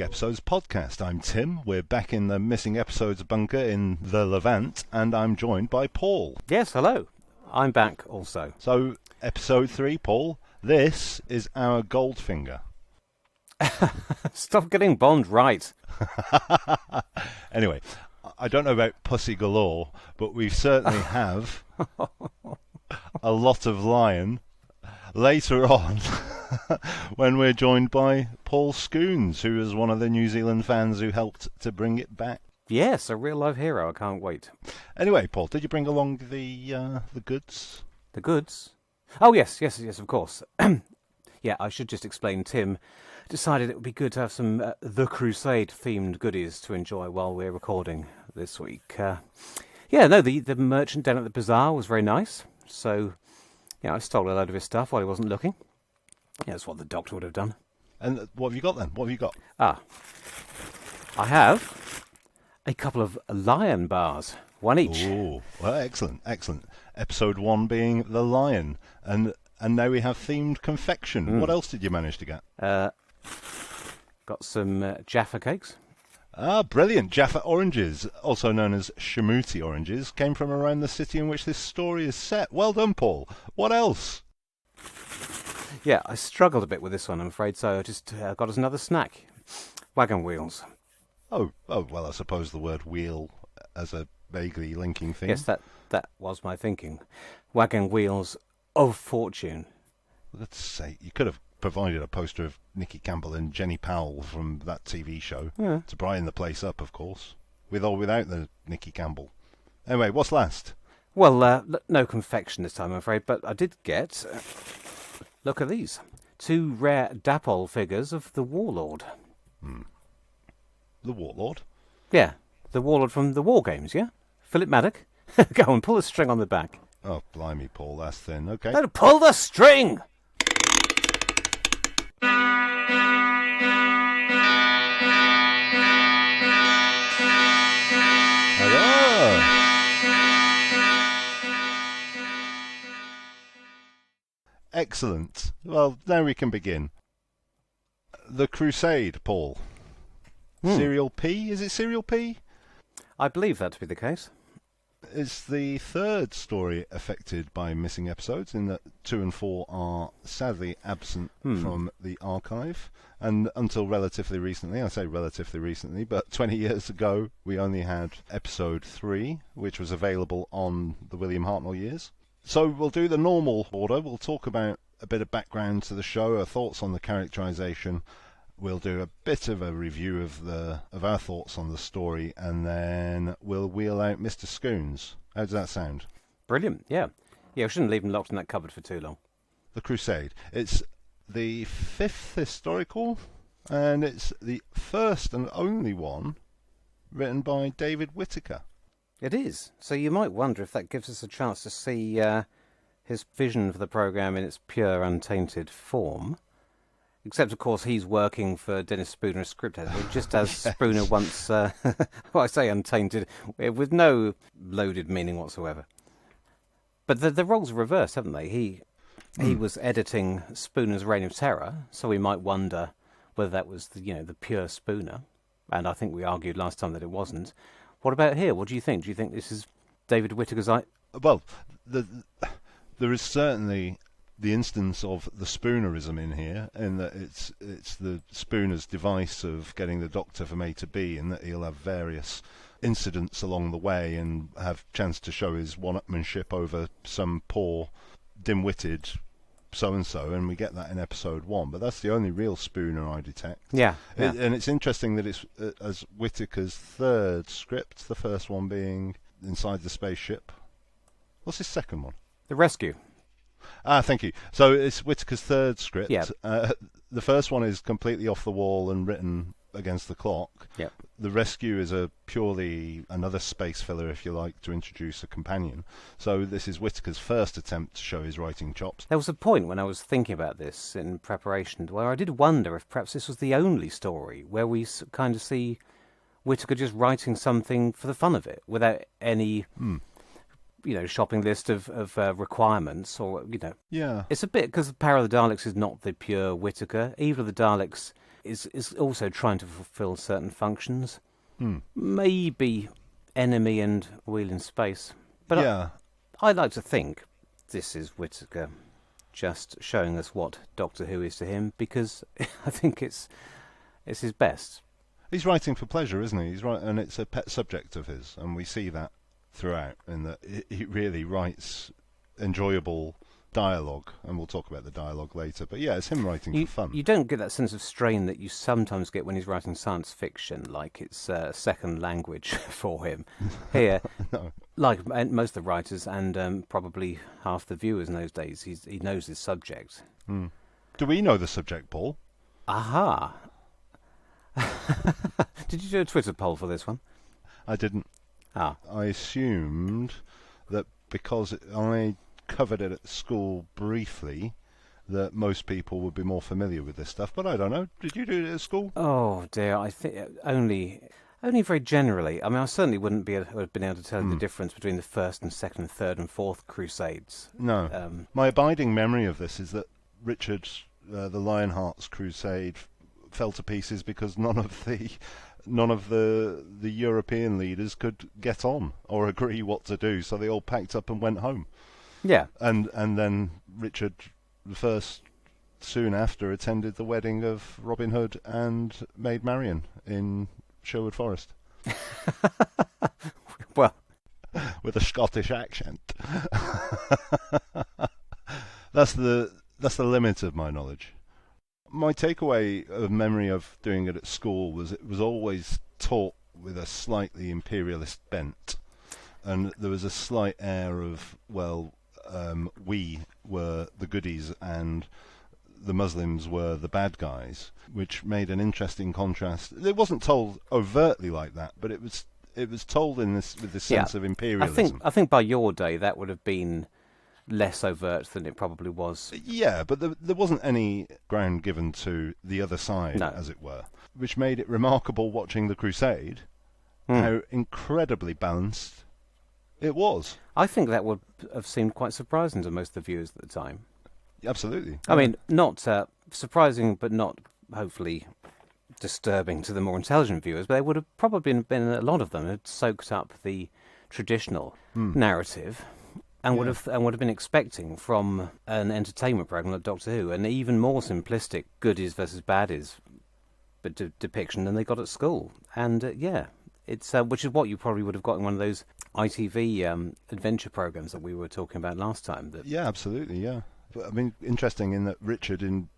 Episodes podcast. I'm Tim. We're back in the Missing Episodes bunker in the Levant, and I'm joined by Paul. Yes, hello. I'm back also. So, episode 3, Paul, this is our Goldfinger. Stop getting Bond right. Anyway, I don't know about Pussy Galore, but we certainly have a lot of lion later on when we're joined by Paul Scoones, who is one of the New Zealand fans who helped to bring it back. Yes, a real-life hero. I can't wait. Anyway, Paul, did you bring along the goods? The goods? Oh, yes, of course. Yeah, I should just explain. Tim decided it would be good to have some The Crusade-themed goodies to enjoy while we're recording this week. The merchant down at the bazaar was very nice. So, yeah, I stole a load of his stuff while he wasn't looking. Yeah, that's what the doctor would have done. And what have you got then? What have you got? I have a couple of lion bars, one each. Oh, well, excellent. Episode 1 being the lion, and now we have themed confection. What else did you manage to get? Got some Jaffa cakes. Ah, brilliant. Jaffa oranges, also known as Shamuti oranges, came from around the city in which this story is set. Well done, Paul. What else? Yeah, I struggled a bit with this one, I'm afraid, so I just got us another snack. Wagon wheels. Oh, well, I suppose the word wheel as a vaguely linking thing. Yes, that was my thinking. Wagon wheels of fortune. Let's say, you could have provided a poster of Nicky Campbell and Jenny Powell from that TV show to brighten the place up, of course, with or without the Nicky Campbell. Anyway, what's last? Well, no confection this time, I'm afraid, but I did get... look at these. 2 rare Dapol figures of the Warlord. The Warlord? Yeah, the Warlord from the War Games, yeah? Philip Maddock. Go on, pull the string on the back. Oh, blimey, Paul, that's thin. Okay. No, pull the string! Excellent. Well, now we can begin. The Crusade, Paul. Serial P? Is it Serial P? I believe that to be the case. It's the third story affected by missing episodes, in that 2 and 4 are sadly absent from the archive. And until relatively recently, I say relatively recently, but 20 years ago, we only had episode 3, which was available on the William Hartnell years. So we'll do the normal order. We'll talk about a bit of background to the show, our thoughts on the characterization. We'll do a bit of a review of our thoughts on the story, and then we'll wheel out Mr. Scoones. How does that sound? Brilliant, yeah. Yeah, we shouldn't leave him locked in that cupboard for too long. The Crusade. It's the 5th historical, and it's the first and only one written by David Whittaker. It is. So you might wonder if that gives us a chance to see his vision for the programme in its pure, untainted form. Except, of course, he's working for Dennis Spooner as script editor, just as yes. Spooner once, well, I say untainted, with no loaded meaning whatsoever. But the roles are reversed, haven't they? He was editing Spooner's Reign of Terror, so we might wonder whether that was the pure Spooner. And I think we argued last time that it wasn't. What about here? What do you think? Do you think this is David Whittaker's... Well, there is certainly the instance of the Spoonerism in here, in that it's the Spooner's device of getting the Doctor from A to B, and that he'll have various incidents along the way and have chance to show his one-upmanship over some poor, dim-witted so-and-so, and we get that in episode 1. But that's the only real Spooner I detect. Yeah. And it's interesting that it's as Whittaker's third script, the first one being Inside the Spaceship. What's his second one? The Rescue. Ah, thank you. So it's Whittaker's third script. Yeah. The first one is completely off the wall and written against the clock. Yeah. The Rescue is purely another space filler, if you like, to introduce a companion. So this is Whittaker's first attempt to show his writing chops. There was a point when I was thinking about this in preparation where I did wonder if perhaps this was the only story where we kind of see Whittaker just writing something for the fun of it, without any shopping list of requirements, or Yeah. it's a bit because the Power of the Daleks is not the pure Whittaker. Evil of the Daleks is also trying to fulfill certain functions. Maybe enemy and wheel in space, but Yeah. I like to think this is Whittaker just showing us what Doctor Who is to him, because I think it's his best. He's writing for pleasure, isn't he? He's right, and it's a pet subject of his, and we see that throughout, in that he really writes enjoyable dialogue, and we'll talk about the dialogue later. But yeah, it's him writing for fun. You don't get that sense of strain that you sometimes get when he's writing science fiction, like it's a second language for him. Here, No. like most of the writers and probably half the viewers in those days, he knows his subject. Do we know the subject, Paul? Aha! Did you do a Twitter poll for this one? I didn't. Ah. I assumed that because I covered it at school briefly, that most people would be more familiar with this stuff. But I don't know. Did you do it at school? Oh dear, I think only very generally. I mean, I certainly wouldn't have been able to tell you the difference between the first and second and third and fourth Crusades. No. My abiding memory of this is that Richard, the Lionheart's Crusade, fell to pieces because none of the European leaders could get on or agree what to do, so they all packed up and went home. Yeah. And then Richard I soon after attended the wedding of Robin Hood and Maid Marian in Sherwood Forest. Well, with a Scottish accent. That's the limit of my knowledge. My takeaway of memory of doing it at school was it was always taught with a slightly imperialist bent, and there was a slight air of, we were the goodies and the Muslims were the bad guys, which made an interesting contrast. It wasn't told overtly like that, but it was told with this sense of imperialism. I think by your day that would have been less overt than it probably was. Yeah, but there wasn't any ground given to the other side, as it were, which made it remarkable watching the Crusade, how incredibly balanced it was. I think that would have seemed quite surprising to most of the viewers at the time. Absolutely. I mean, not surprising, but not hopefully disturbing to the more intelligent viewers, but they would have probably been a lot of them had soaked up the traditional narrative. And would have been expecting from an entertainment program like Doctor Who an even more simplistic goodies versus baddies depiction than they got at school. And it's which is what you probably would have got in one of those ITV adventure programs that we were talking about last time. Yeah, absolutely. Yeah, but, I mean, interesting in that Richard, in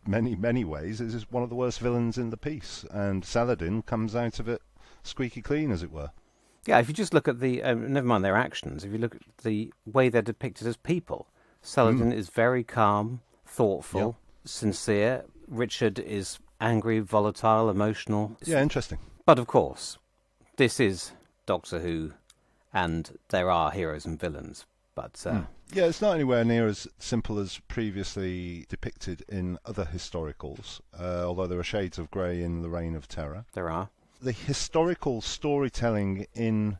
many ways, is one of the worst villains in the piece, and Saladin comes out of it squeaky clean, as it were. Yeah, if you just look at the, never mind their actions, if you look at the way they're depicted as people, Saladin is very calm, thoughtful, sincere. Richard is angry, volatile, emotional. Yeah, interesting. But of course, this is Doctor Who, and there are heroes and villains. But yeah, it's not anywhere near as simple as previously depicted in other historicals, although there are shades of grey in The Reign of Terror. There are. The historical storytelling in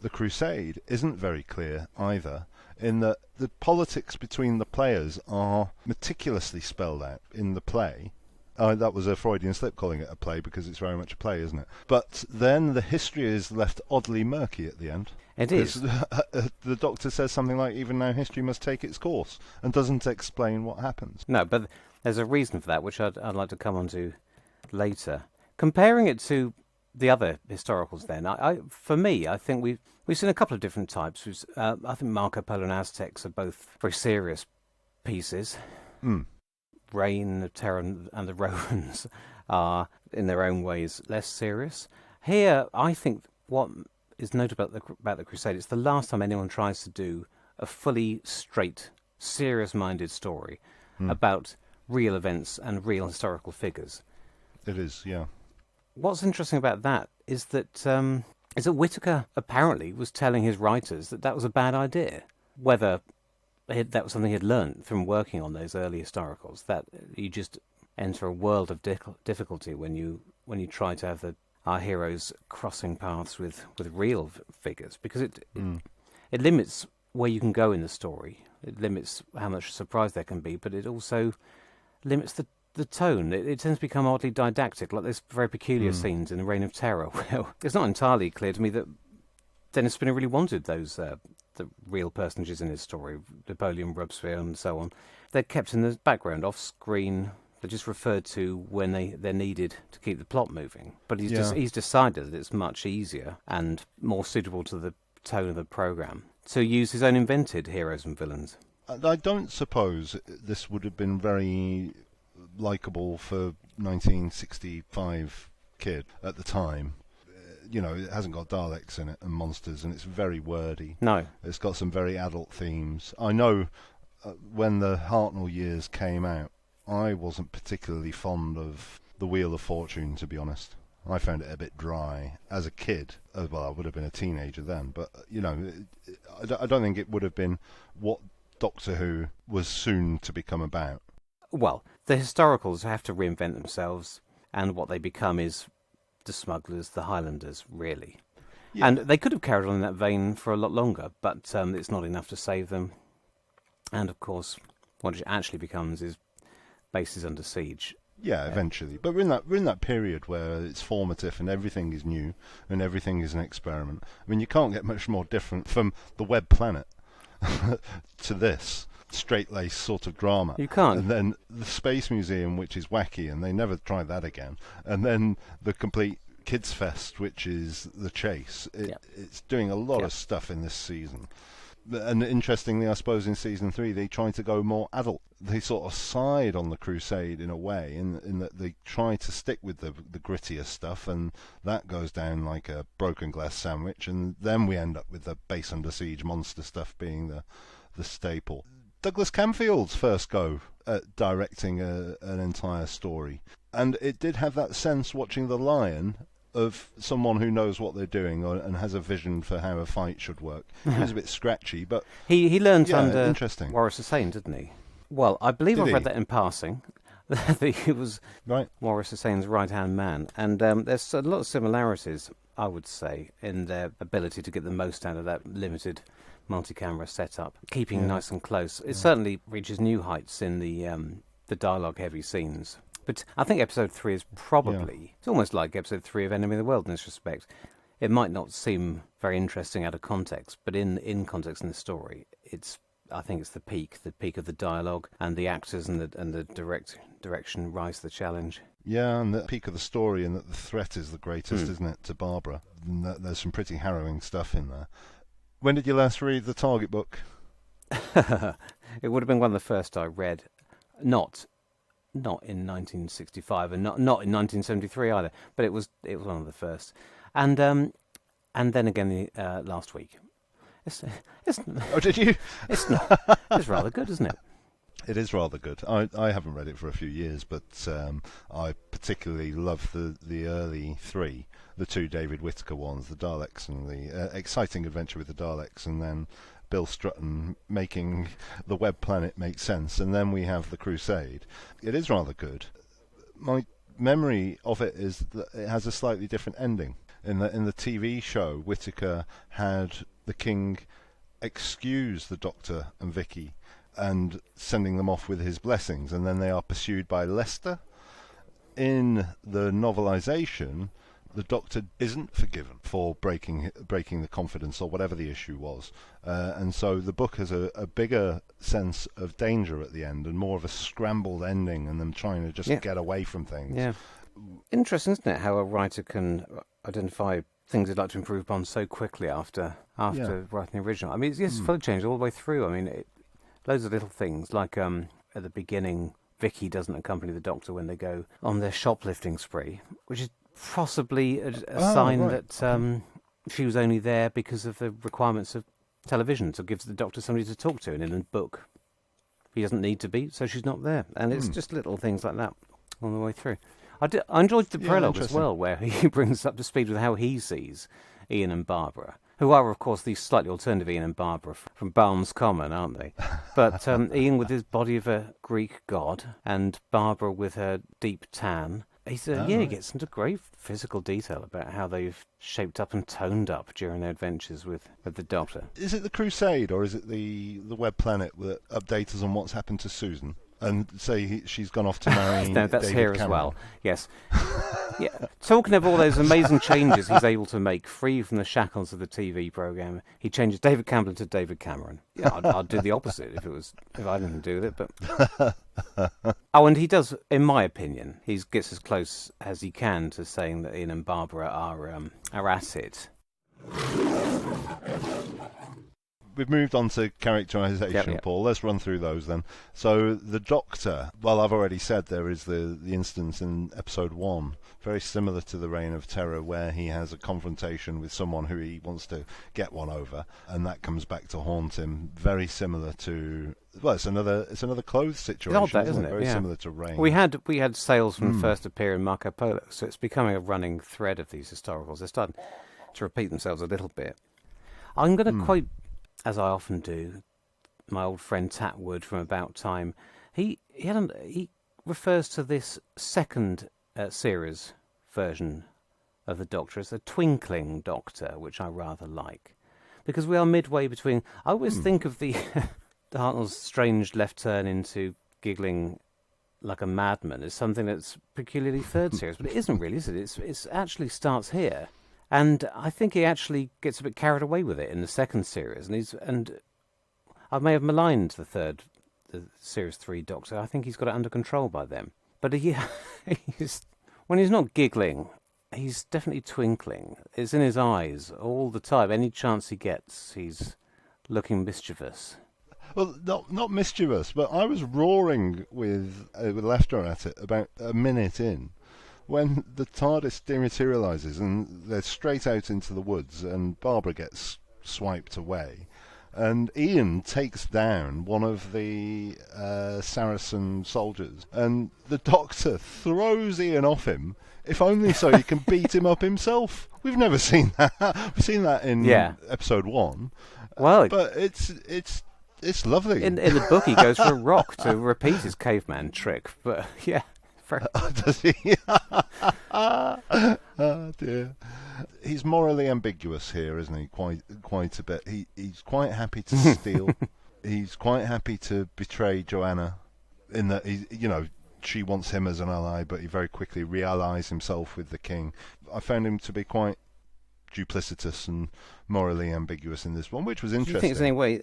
the Crusade isn't very clear either, in that the politics between the players are meticulously spelled out in the play. That was a Freudian slip calling it a play, because it's very much a play, isn't it? But then the history is left oddly murky at the end. It is. The Doctor says something like, even now history must take its course, and doesn't explain what happens. No, but there's a reason for that, which I'd like to come on to later. Comparing it to the other historicals then, for me, I think we've seen a couple of different types. I think Marco Polo and Aztecs are both very serious pieces. Reign of Terror and the Romans are, in their own ways, less serious. Here, I think what is notable about the Crusade, it's the last time anyone tries to do a fully straight, serious-minded story about real events and real historical figures. It is, yeah. What's interesting about that is that Whittaker apparently was telling his writers that was a bad idea. Whether that was something he'd learned from working on those early historicals, that you just enter a world of difficulty when you try to have our heroes crossing paths with real figures, because it limits where you can go in the story. It limits how much surprise there can be, but it also limits the tone. It tends to become oddly didactic, like there's very peculiar scenes in The Reign of Terror. Well, it's not entirely clear to me that Dennis Spinner really wanted those the real personages in his story, Napoleon, Robespierre, and so on. They're kept in the background, off screen. They're just referred to when they're needed to keep the plot moving. But he's decided that it's much easier and more suitable to the tone of the programme to use his own invented heroes and villains. I don't suppose this would have been very likeable for 1965 kid at the time. It hasn't got Daleks in it and monsters, and it's very wordy. No. It's got some very adult themes. I know when the Hartnell years came out, I wasn't particularly fond of The Wheel of Fortune, to be honest. I found it a bit dry as a kid. Well, I would have been a teenager then, but, I don't think it would have been what Doctor Who was soon to become about. Well, the historicals have to reinvent themselves, and what they become is the smugglers, the Highlanders, really. Yeah. And they could have carried on in that vein for a lot longer, but it's not enough to save them. And, of course, what it actually becomes is bases under siege. Yeah, eventually. But we're in that period where it's formative and everything is new and everything is an experiment. I mean, you can't get much more different from the Web Planet to this straight-laced sort of drama. You can't. And then the Space Museum, which is wacky, and they never tried that again. And then the complete Kids Fest, which is The Chase. It's doing a lot of stuff in this season. And interestingly, I suppose in season 3 they try to go more adult. They sort of side on the Crusade in a way, in that they try to stick with the grittier stuff, and that goes down like a broken glass sandwich. And then we end up with the base under siege monster stuff being the staple. Douglas Camfield's first go at directing an entire story, and it did have that sense watching The Lion of someone who knows what they're doing and has a vision for how a fight should work. It was a bit scratchy, but he learned under interesting. Waris Hussein, didn't he? Well, I believe I've read that in passing. That he was Waris Hussein's right-hand man, and there's a lot of similarities, I would say, in their ability to get the most out of that limited multi-camera setup, keeping nice and close. It certainly reaches new heights in the dialogue-heavy scenes. But I think episode 3 is probably... It's almost like episode 3 of Enemy of the World in this respect. It might not seem very interesting out of context, but in context in the story, I think it's the peak of the dialogue, and the actors and the direction rise to the challenge. Yeah, and the peak of the story, and that the threat is the greatest, isn't it, to Barbara? And there's some pretty harrowing stuff in there. When did you last read the Target book? It would have been one of the first I read. Not in 1965 and not in 1973 either, but it was one of the first. And then again last week. Oh, did you? It's not. It's rather good, isn't it? It is rather good. I haven't read it for a few years, but I particularly love the early 3, the 2 David Whittaker ones, the Daleks and the exciting adventure with the Daleks, and then Bill Strutton making the Web Planet make sense, and then we have the Crusade. It is rather good. My memory of it is that it has a slightly different ending. In the TV show, Whittaker had the King excuse the Doctor and Vicky and sending them off with his blessings, and then they are pursued by Lester. In the novelization, the Doctor isn't forgiven for breaking the confidence or whatever the issue was, and so the book has a bigger sense of danger at the end and more of a scrambled ending and them trying to just get away from things. Yeah, interesting, isn't it, how a writer can identify things they'd like to improve upon so quickly after writing the original. I mean, it's full of change all the way through. I mean, loads of little things, like at the beginning, Vicky doesn't accompany the Doctor when they go on their shoplifting spree, which is possibly a sign that she was only there because of the requirements of television, so it gives the Doctor somebody to talk to. And in the book, he doesn't need to be, so she's not there. And it's just little things like that all the way through. I enjoyed the prologue as well, where he brings us up to speed with how he sees Ian and Barbara, who are, of course, the slightly alternative Ian and Barbara from Barnes Common, aren't they? But Ian with his body of a Greek god, and Barbara with her deep tan. He gets into great physical detail about how they've shaped up and toned up during their adventures with the Doctor. Is it the Crusade, or is it the Web Planet that updates us on what's happened to Susan? And say she's gone off to marry No, that's David here Cameron. as well. Yes. Yeah. Talking of all those amazing changes he's able to make, free from the shackles of the TV program, he changes David Campbell to David Cameron. Yeah, I'd do the opposite if I didn't do it. But and he does, in my opinion, he gets as close as he can to saying that Ian and Barbara are at it. We've moved on to characterisation, Yep. Paul. Let's run through those then. So the Doctor, well, I've already said there is the instance in episode 1, very similar to the Reign of Terror, where he has a confrontation with someone who he wants to get one over, and that comes back to haunt him. Very similar to, well, it's another clothes situation, It's odd, that, isn't it? Very Yeah. similar to Reign. We had sales from first appear in Marco Polo, so it's becoming a running thread of these historicals. They're starting to repeat themselves a little bit. I'm going to quote, as I often do, my old friend Tatwood from About Time. He refers to this second series version of the Doctor as a twinkling Doctor, which I rather like, because we are midway between. I always think of the Hartnell's strange left turn into giggling like a madman as something that's peculiarly third series, but it isn't really, is it? It's actually starts here. And I think he actually gets a bit carried away with it in the second series, and I may have maligned the series 3 Doctor. I think he's got it under control by then. But when he's not giggling, he's definitely twinkling. It's in his eyes all the time. Any chance he gets, he's looking mischievous. Well, not mischievous, but I was roaring with laughter at it about a minute in, when the TARDIS dematerialises and they're straight out into the woods and Barbara gets swiped away, and Ian takes down one of the Saracen soldiers, and the Doctor throws Ian off him, if only so he can beat him up himself. We've never seen that. We've seen that in episode 1. Well, but it's lovely. In the book, he goes for a rock to repeat his caveman trick, but yeah. Does he? Oh dear. He's morally ambiguous here, isn't he? Quite a bit. He's quite happy to steal. He's quite happy to betray Joanna, in that she wants him as an ally, but he very quickly reallies himself with the king. I found him to be quite duplicitous and morally ambiguous in this one, which was interesting. Do you think it's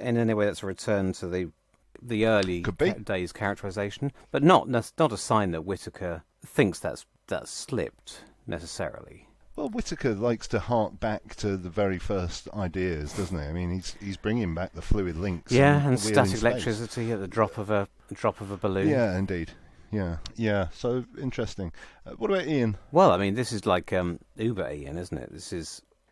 in any way that's a return to the early days characterization, but that's not a sign that Whittaker thinks that's slipped necessarily. Well, Whittaker likes to hark back to the very first ideas, doesn't he? I mean, he's bringing back the fluid links. And static electricity at the drop of a balloon. Yeah, indeed. Yeah. So interesting. What about Ian? Well, I mean, this is like Uber Ian, isn't it?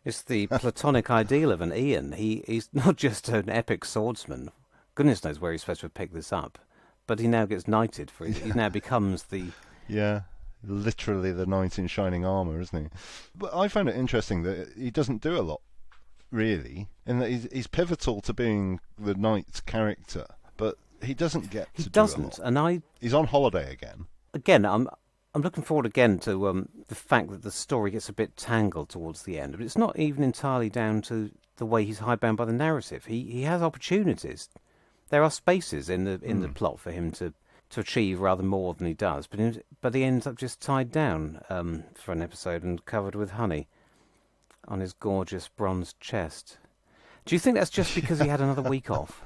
It's the platonic ideal of an Ian. He's not just an epic swordsman. Goodness knows where he's supposed to have picked this up, but he now gets knighted for it. He now becomes the... Yeah, literally the knight in shining armour, isn't he? But I found it interesting that he doesn't do a lot, really, in that he's pivotal to being the knight's character, but he doesn't get to do a lot. And he's on holiday again. Again, I'm looking forward again to the fact that the story gets a bit tangled towards the end, but it's not even entirely down to the way he's hidebound by the narrative. He has opportunities. There are spaces in the plot for him to achieve rather more than he does, but he ends up just tied down for an episode and covered with honey on his gorgeous bronze chest. Do you think that's just because he had another week off?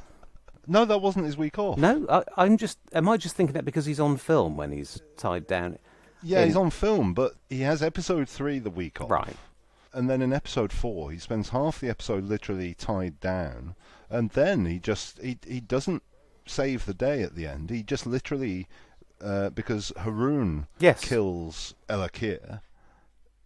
No, that wasn't his week off. No, am I just thinking that because he's on film when he's tied down? Yeah, he's on film, but he has episode 3 the week off. Right. And then in episode 4, he spends half the episode literally tied down, and then he doesn't save the day at the end. He just literally, because Haroon kills Ella Keir,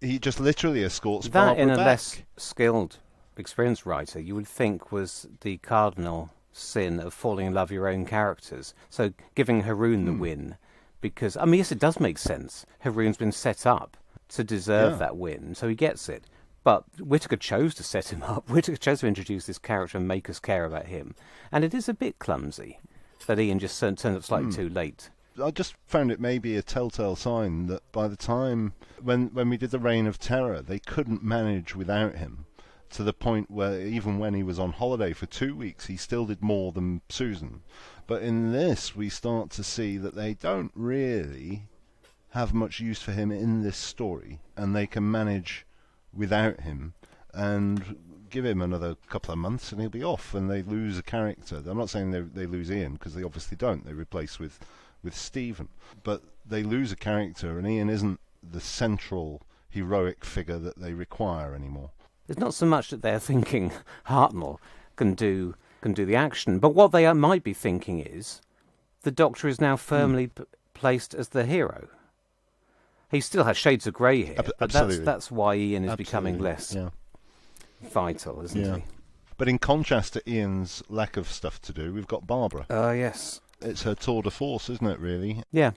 he just literally escorts Barbara That in a back. less skilled, experienced writer, you would think was the cardinal sin of falling in love with your own characters. So giving Haroon the win, because, I mean, yes, it does make sense. Haroon's been set up to deserve that win, so he gets it. But Whittaker chose to set him up. Whittaker chose to introduce this character and make us care about him. And it is a bit clumsy that Ian just turns up slightly too late I just found it maybe a telltale sign that by the time when we did the Reign of Terror, they couldn't manage without him, to the point where even when he was on holiday for 2 weeks, he still did more than Susan. But in this, we start to see that they don't really have much use for him in this story, and they can manage without him and give him another couple of months and he'll be off, and they lose a character. I'm not saying they lose Ian, because they obviously don't. They replace with Stephen. But they lose a character, and Ian isn't the central heroic figure that they require anymore. It's not so much that they're thinking Hartnell can do the action, but what they might be thinking is the Doctor is now firmly placed as the hero. He still has shades of grey here, but that's why Ian is becoming less vital, isn't he? But in contrast to Ian's lack of stuff to do, we've got Barbara. Yes. It's her tour de force, isn't it, really? Yeah.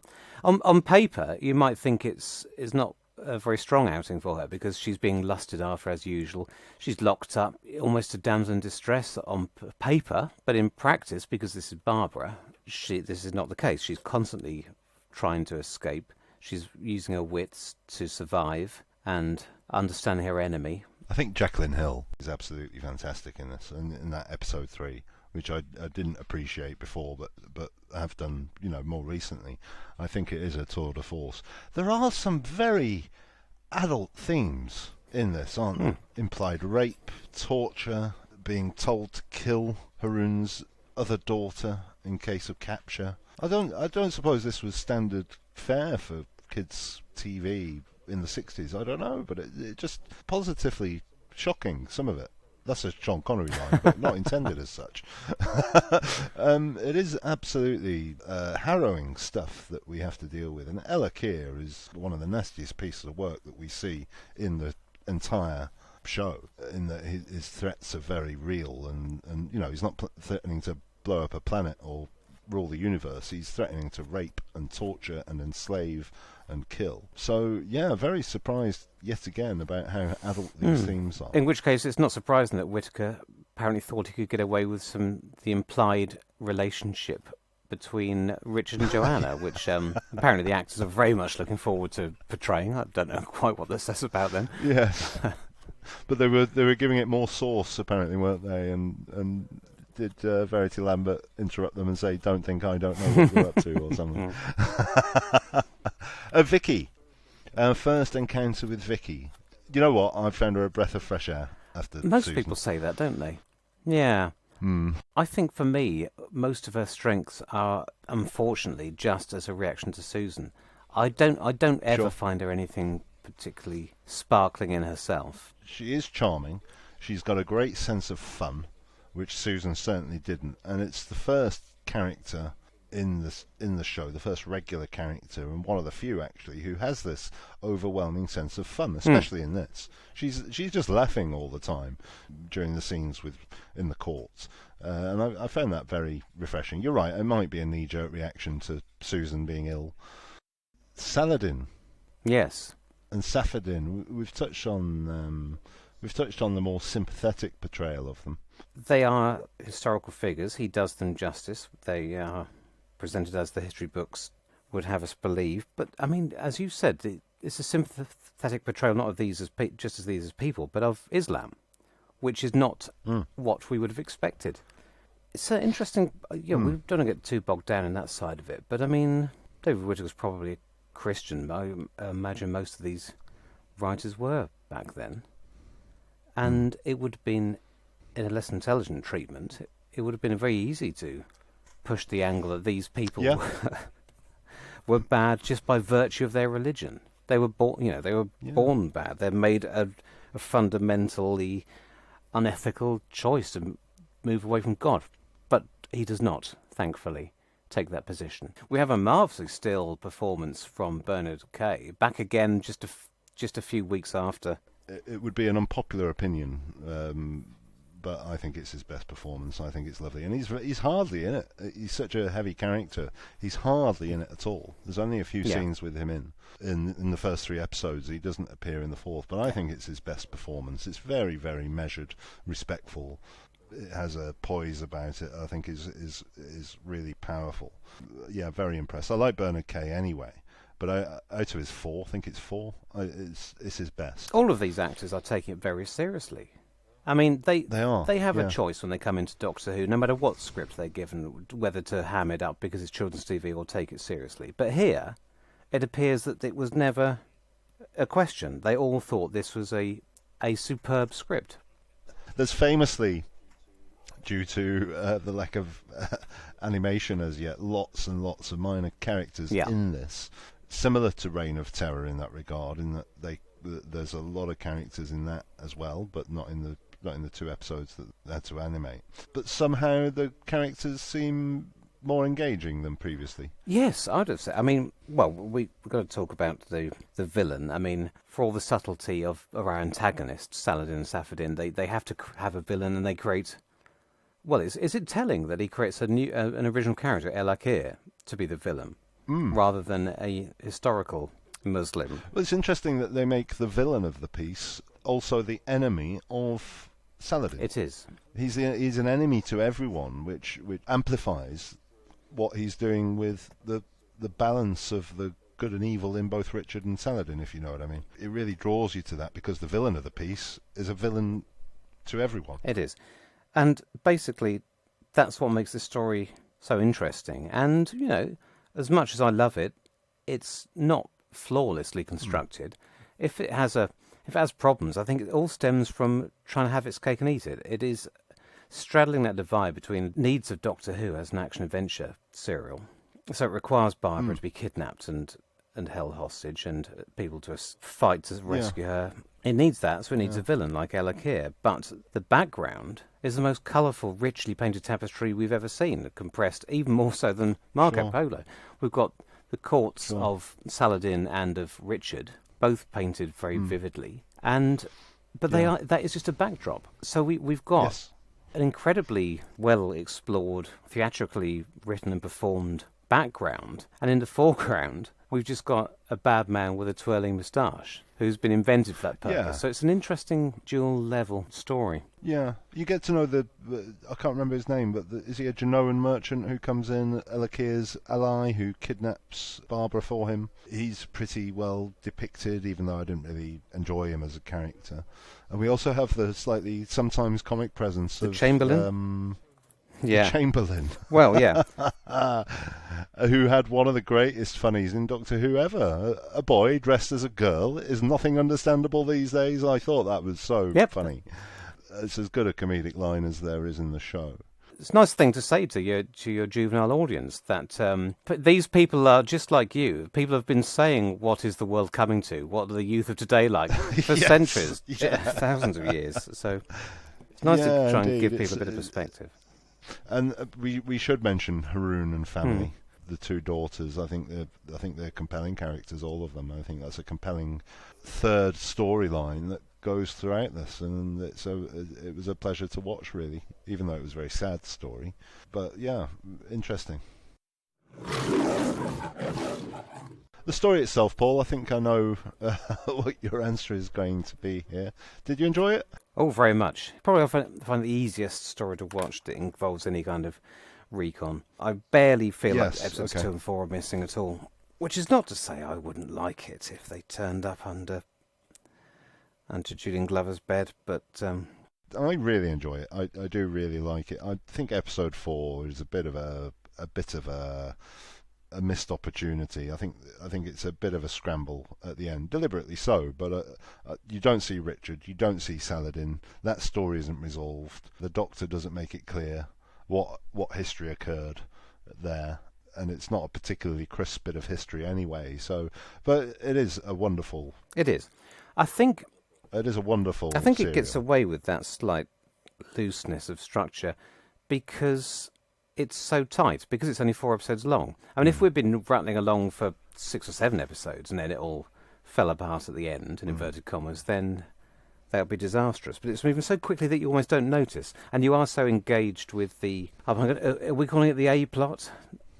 On paper, you might think it's not a very strong outing for her, because she's being lusted after as usual. She's locked up, almost a damsel in distress on paper, but in practice, because this is Barbara, this is not the case. She's constantly trying to escape. She's using her wits to survive and understanding her enemy. I think Jacqueline Hill is absolutely fantastic in this, and in that episode 3, which I didn't appreciate before, but have done, more recently. I think it is a tour de force. There are some very adult themes in this, aren't there? Implied rape, torture, being told to kill Haroon's other daughter in case of capture. I don't suppose this was standard fare for kids' TV in the 60s. I don't know, but it just positively shocking, some of it. That's a Sean Connery line, but not intended as such. It is absolutely harrowing stuff that we have to deal with. And Ella Keir is one of the nastiest pieces of work that we see in the entire show, in that his threats are very real. And he's not threatening to blow up a planet or rule the universe. He's threatening to rape and torture and enslave and kill. So, very surprised yet again about how adult these themes are. In which case, it's not surprising that Whittaker apparently thought he could get away with the implied relationship between Richard and Joanna, which apparently the actors are very much looking forward to portraying. I don't know quite what this says about them. Yes. But they were giving it more sauce, apparently, weren't they? And did Verity Lambert interrupt them and say, "Don't think I don't know what you're up to," or something? Vicky. First encounter with Vicky. You know what? I found her a breath of fresh air after Most Susan. people say that, don't they? Yeah. I think for me, most of her strengths are, unfortunately, just as a reaction to Susan. I don't ever find her anything particularly sparkling in herself. She is charming. She's got a great sense of fun, which Susan certainly didn't. And it's the first character in the show, the first regular character, and one of the few actually who has this overwhelming sense of fun, especially in this. She's just laughing all the time during the scenes in the courts, and I found that very refreshing. You're right, it might be a knee-jerk reaction to Susan being ill. Saladin, yes, and Safadin. We've touched on the more sympathetic portrayal of them. They are historical figures. He does them justice. They are presented as the history books would have us believe. But, I mean, as you said, it's a sympathetic portrayal not of these as just as these as people, but of Islam, which is not what we would have expected. It's interesting. We don't want to get too bogged down in that side of it. But, I mean, David Whittaker was probably a Christian. I imagine most of these writers were back then. And it would have been, in a less intelligent treatment, it would have been very easy to push the angle that these people were bad just by virtue of their religion. They were born bad. They made a fundamentally unethical choice to move away from God. But he does not, thankfully, take that position. We have a marvellously still performance from Bernard Kay, back again just a few weeks after. It would be an unpopular opinion, but I think it's his best performance. I think it's lovely, and he's hardly in it. He's such a heavy character. He's hardly in it at all. There's only a few scenes with him in the first 3 episodes. He doesn't appear in the 4th, but I think it's his best performance. It's very, very measured, respectful, it has a poise about it. I think is really powerful. Yeah, very impressed. I like Bernard Kay anyway, but out of his four, I think it's four. It's his best. All of these actors are taking it very seriously. I mean, they have a choice when they come into Doctor Who, no matter what script they're given, whether to ham it up because it's children's TV or take it seriously. But here, it appears that it was never a question. They all thought this was a superb script. There's famously, due to the lack of animation as yet, lots and lots of minor characters in this, similar to Reign of Terror in that regard, in that there's a lot of characters in that as well, but not in the 2 episodes that they had to animate. But somehow the characters seem more engaging than previously. Yes, I'd have said. I mean, well, we've got to talk about the villain. I mean, for all the subtlety of our antagonists, Saladin and Safadin, they have to have a villain, and they create. Well, is it telling that he creates an original character, El Akir, to be the villain, rather than a historical Muslim? Well, it's interesting that they make the villain of the piece also the enemy of Saladin. It is. He's an enemy to everyone, which amplifies what he's doing with the balance of the good and evil in both Richard and Saladin, if you know what I mean. It really draws you to that because the villain of the piece is a villain to everyone. It is. And basically, that's what makes this story so interesting. And, you know, as much as I love it, it's not flawlessly constructed. If it has problems, I think it all stems from trying to have its cake and eat it. It is straddling that divide between needs of Doctor Who as an action-adventure serial. So it requires Barbara to be kidnapped and held hostage and people to fight to rescue her. It needs that, so it needs a villain like El Akir. But the background is the most colourful, richly painted tapestry we've ever seen, compressed even more so than Marco Polo. We've got the courts of Saladin and of Richard, both painted very vividly, but that is just a backdrop. So we've got an incredibly well explored, theatrically written and performed background, and in the foreground we've just got a bad man with a twirling moustache who's been invented for that purpose. Yeah. So it's an interesting dual level story. Yeah, you get to know I can't remember his name, but is he a Genoan merchant who comes in, El Akir's ally, who kidnaps Barbara for him? He's pretty well depicted, even though I didn't really enjoy him as a character. And we also have the slightly, sometimes comic presence of Chamberlain? The Chamberlain. Well, yeah. Who had one of the greatest funnies in Doctor Who ever. A boy dressed as a girl is nothing understandable these days. I thought that was so funny. It's as good a comedic line as there is in the show. It's a nice thing to say to your juvenile audience that these people are just like you. People have been saying, what is the world coming to? What are the youth of today like? For centuries, thousands of years. So it's nice to try and give people a bit of perspective. And we should mention Haroon and family, the 2 daughters. I think they're compelling characters, all of them. I think that's a compelling third storyline that goes throughout this, and it was a pleasure to watch, really, even though it was a very sad story. But yeah, interesting. The story itself, Paul, I think I know what your answer is going to be here. Did you enjoy it? Oh, very much. Probably I find the easiest story to watch that involves any kind of recon. I barely feel like episodes 2 and 4 are missing at all. Which is not to say I wouldn't like it if they turned up under Julian Glover's bed, but I really enjoy it. I do really like it. I think episode 4 is a bit of a missed opportunity. I think it's a bit of a scramble at the end, deliberately so. But you don't see Richard, you don't see Saladin. That story isn't resolved. The Doctor doesn't make it clear what history occurred there, and it's not a particularly crisp bit of history anyway. So, but it is a wonderful. It is. I think it is a wonderful. I think serial. It gets away with that slight looseness of structure because it's so tight, because it's only 4 episodes long. I mean, if we'd been rattling along for 6 or 7 episodes and then it all fell apart at the end, in inverted commas, then that would be disastrous. But it's moving so quickly that you almost don't notice. And you are so engaged with the... are we calling it the A plot?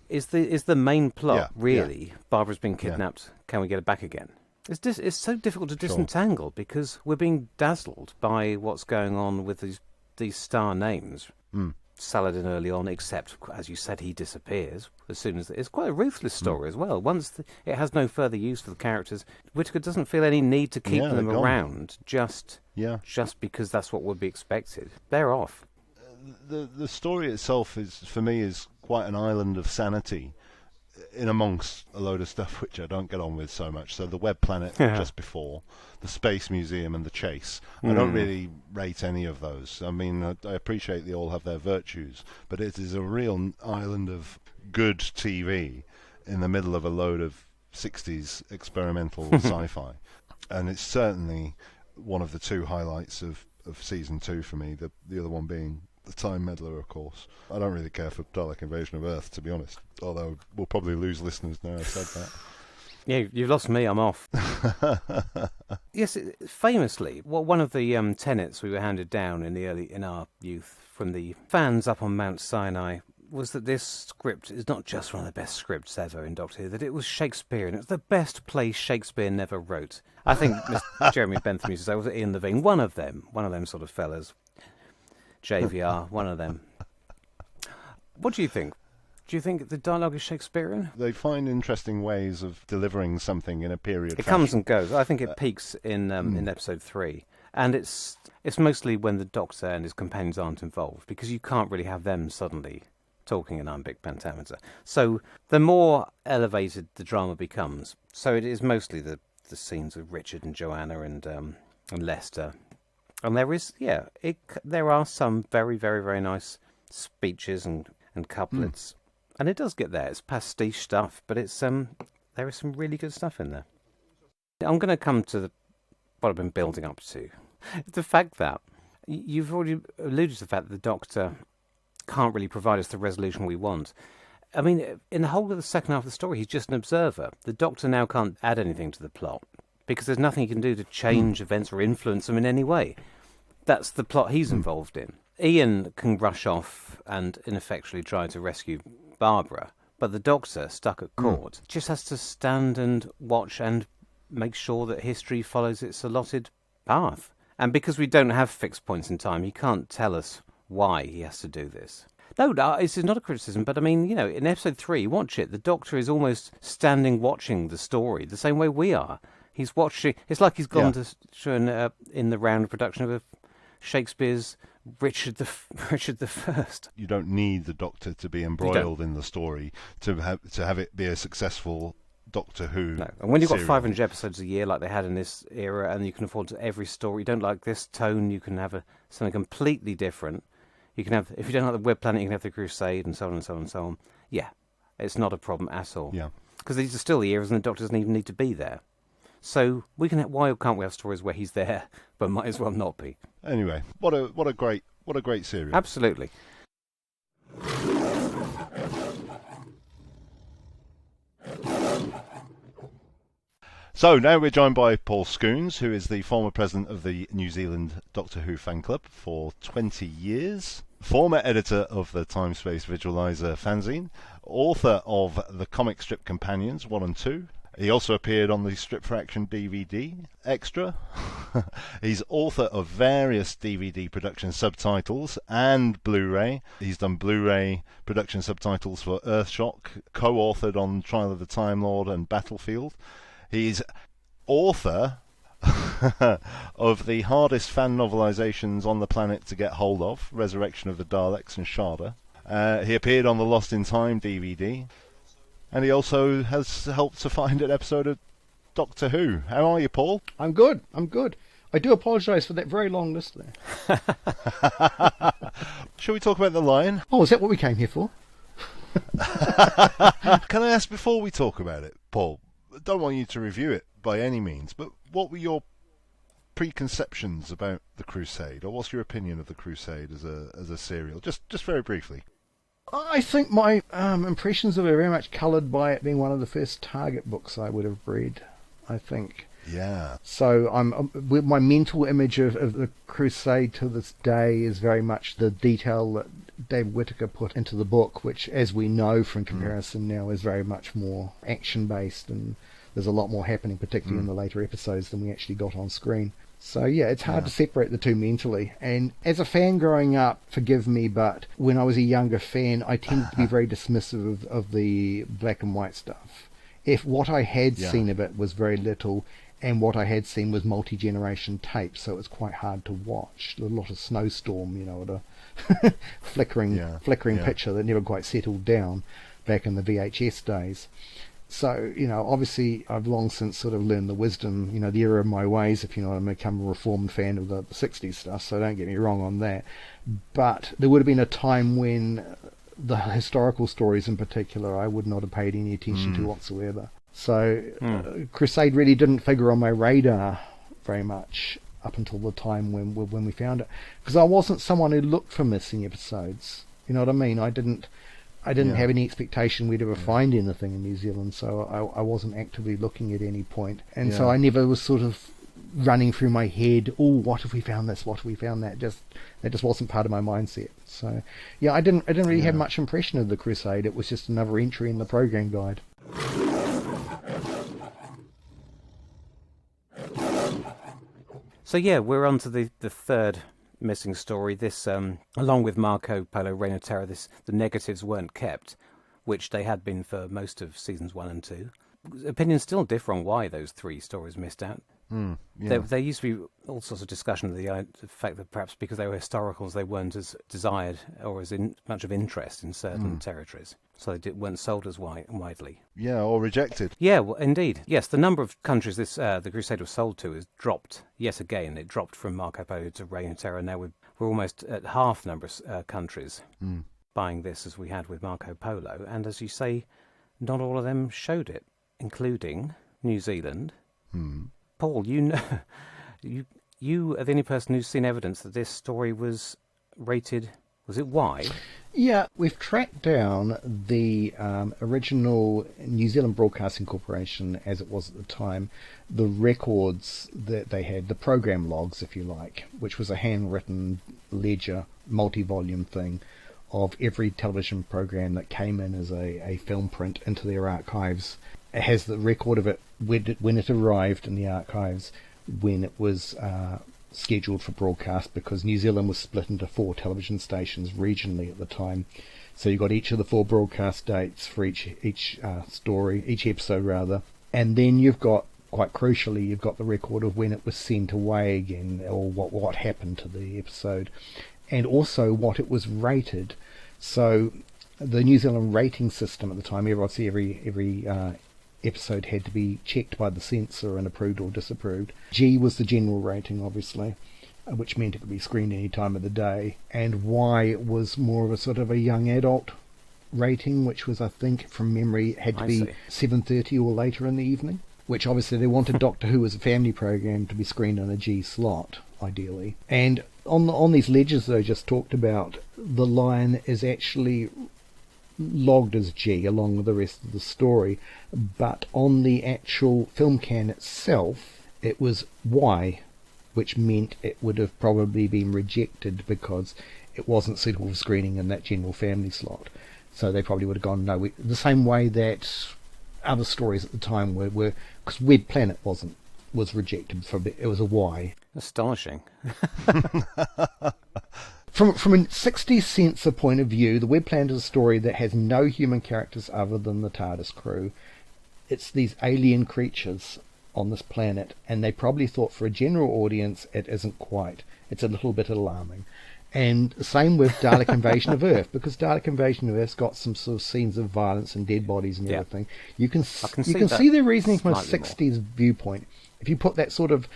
Is the main plot really, Barbara's been kidnapped, can we get her back again? It's so difficult to disentangle because we're being dazzled by what's going on with these these star names. Saladin early on, except, as you said, he disappears as soon as... It's quite a ruthless story as well. Once it has no further use for the characters, Whittaker doesn't feel any need to keep them around just because that's what would be expected. They're off. The story itself for me is quite an island of sanity in amongst a load of stuff which I don't get on with so much. So the web planet just before, the space museum and the chase. I don't really rate any of those. I mean, I appreciate they all have their virtues, but it is a real island of good TV in the middle of a load of 60s experimental sci-fi. And it's certainly one of the two highlights of season 2 for me, the other one being the Time Meddler, of course. I don't really care for Dalek Invasion of Earth, to be honest, although we'll probably lose listeners now I've said that. Yeah, you've lost me, I'm off. Yes, famously, one of the tenets we were handed down in our youth from the fans up on Mount Sinai was that this script is not just one of the best scripts ever in Doctor Who, that it was Shakespearean. It was the best play Shakespeare never wrote. I think Mr. Jeremy Bentham used to say, was it Ian Levine? One of them sort of fellas. JVR, one of them. What do you think? Do you think the dialogue is Shakespearean? They find interesting ways of delivering something in a period. It comes and goes. I think it peaks in episode 3, and it's mostly when the Doctor and his companions aren't involved, because you can't really have them suddenly talking in iambic pentameter. So the more elevated the drama becomes. So it is mostly the scenes of Richard and Joanna and Lester. And there are some very, very, very nice speeches and couplets. And it does get there. It's pastiche stuff, but it's there is some really good stuff in there. I'm going to come to what I've been building up to. The fact that you've already alluded to the fact that the Doctor can't really provide us the resolution we want. I mean, in the whole of the second half of the story, he's just an observer. The Doctor now can't add anything to the plot because there's nothing he can do to change events or influence them in any way. That's the plot he's involved in. Ian can rush off and ineffectually try to rescue Barbara, but the Doctor, stuck at court, just has to stand and watch and make sure that history follows its allotted path. And because we don't have fixed points in time, he can't tell us why he has to do this. No, this is not a criticism, but I mean, in episode 3, watch it, the Doctor is almost standing watching the story, the same way we are. He's watching, it's like he's gone to in the round production of Shakespeare's Richard the First. You don't need the Doctor to be embroiled in the story to have it be a successful Doctor Who. No, and when you've got 500 episodes a year like they had in this era, and you can afford every story, you don't like this tone, you can have something completely different. You can have, if you don't like the Web Planet, you can have the Crusade, and so on and so on and so on. Yeah, it's not a problem at all. Yeah, because these are still the eras, and the Doctor doesn't even need to be there. So why can't we have stories where he's there, but might as well not be? Anyway, what a great series. Absolutely. So now we're joined by Paul Scoones, who is the former president of the New Zealand Doctor Who fan club for 20 years, former editor of the Time Space Visualizer fanzine, author of the comic strip Companions 1 and 2. He also appeared on the Strip for Action DVD extra. He's author of various DVD production subtitles and Blu-ray. He's done Blu-ray production subtitles for Earthshock, co-authored on Trial of the Time Lord and Battlefield. He's author of the hardest fan novelizations on the planet to get hold of, Resurrection of the Daleks and Shada. He appeared on the Lost in Time DVD. And he also has helped to find an episode of Doctor Who. How are you, Paul? I'm good. I do apologise for that very long list there. Shall we talk about The Lion? Oh, is that what we came here for? Can I ask before we talk about it, Paul? I don't want you to review it by any means, but what were your preconceptions about The Crusade? Or what's your opinion of The Crusade as a serial? Just very briefly. I think my impressions of it are very much coloured by it being one of the first Target books I would have read, I think. Yeah. So my mental image of the Crusade to this day is very much the detail that Dave Whittaker put into the book, which, as we know from comparison now, is very much more action-based, and there's a lot more happening, particularly in the later episodes, than we actually got on screen. So yeah, it's hard to separate the two mentally. And as a fan growing up, forgive me, but when I was a younger fan, I tended to be very dismissive of the black and white stuff. If what I had seen of it was very little, and what I had seen was multi-generation tape, so it was quite hard to watch. A lot of snowstorm, a flickering picture that never quite settled down back in the VHS days. So, obviously I've long since sort of learned the wisdom, the error of my ways, if you know what I mean, become a reformed fan of the 60s stuff, so don't get me wrong on that. But there would have been a time when the historical stories in particular I would not have paid any attention to whatsoever. So Crusade really didn't figure on my radar very much up until the time when we found it. Because I wasn't someone who looked for missing episodes. You know what I mean? I didn't have any expectation we'd ever find anything in New Zealand, so I wasn't actively looking at any point. And so I never was sort of running through my head, what if we found this, what if we found that? That just wasn't part of my mindset. So I didn't really have much impression of the Crusade. It was just another entry in the program guide. So we're on to the third missing story. This, along with Marco Polo Reign of Terror, the negatives weren't kept, which they had been for most of seasons 1 and 2. Opinions still differ on why those 3 stories missed out. There used to be all sorts of discussion of the fact that perhaps because they were historicals, they weren't as desired or as much of interest in certain territories, so they weren't sold as widely. Yeah, or rejected. Yeah, well, indeed. Yes, the number of countries the Crusade was sold to has dropped yet again. It dropped from Marco Polo to Reign of Terror. Now we're almost at half the number of countries buying this as we had with Marco Polo. And as you say, not all of them showed it, including New Zealand. Paul, you are the only person who's seen evidence that this story was rated, was it Y? Yeah, we've tracked down the original New Zealand Broadcasting Corporation, as it was at the time, the records that they had, the program logs, if you like, which was a handwritten ledger, multi-volume thing of every television program that came in as a film print into their archives. It has the record of it when it arrived in the archives, when it was scheduled for broadcast, because New Zealand was split into 4 television stations regionally at the time. So you got each of the 4 broadcast dates for each episode rather, and then you've got, quite crucially, you've got the record of when it was sent away again, or what happened to the episode, and also what it was rated. So the New Zealand rating system at the time, obviously every episode had to be checked by the censor and approved or disapproved. G was the general rating, obviously, which meant it could be screened any time of the day, and Y was more of a sort of a young adult rating, which was, I think, from memory, had to be 7:30 or later in the evening, which obviously they wanted Doctor Who as a family program to be screened on a G slot, ideally. And on these ledgers that I just talked about, the line is actually logged as G along with the rest of the story, but on the actual film can itself it was Y, which meant it would have probably been rejected because it wasn't suitable for screening in that general family slot. So they probably would have gone no. The same way that other stories at the time were because Web Planet was rejected for it was a Y. Astonishing. From a 60s censor point of view, the Web Planet is a story that has no human characters other than the TARDIS crew. It's these alien creatures on this planet, and they probably thought for a general audience it isn't quite. It's a little bit alarming. And same with Dalek Invasion of Earth, because Dalek Invasion of Earth's got some sort of scenes of violence and dead bodies and everything. You can see their reasoning from a 60s viewpoint. If you put that sort of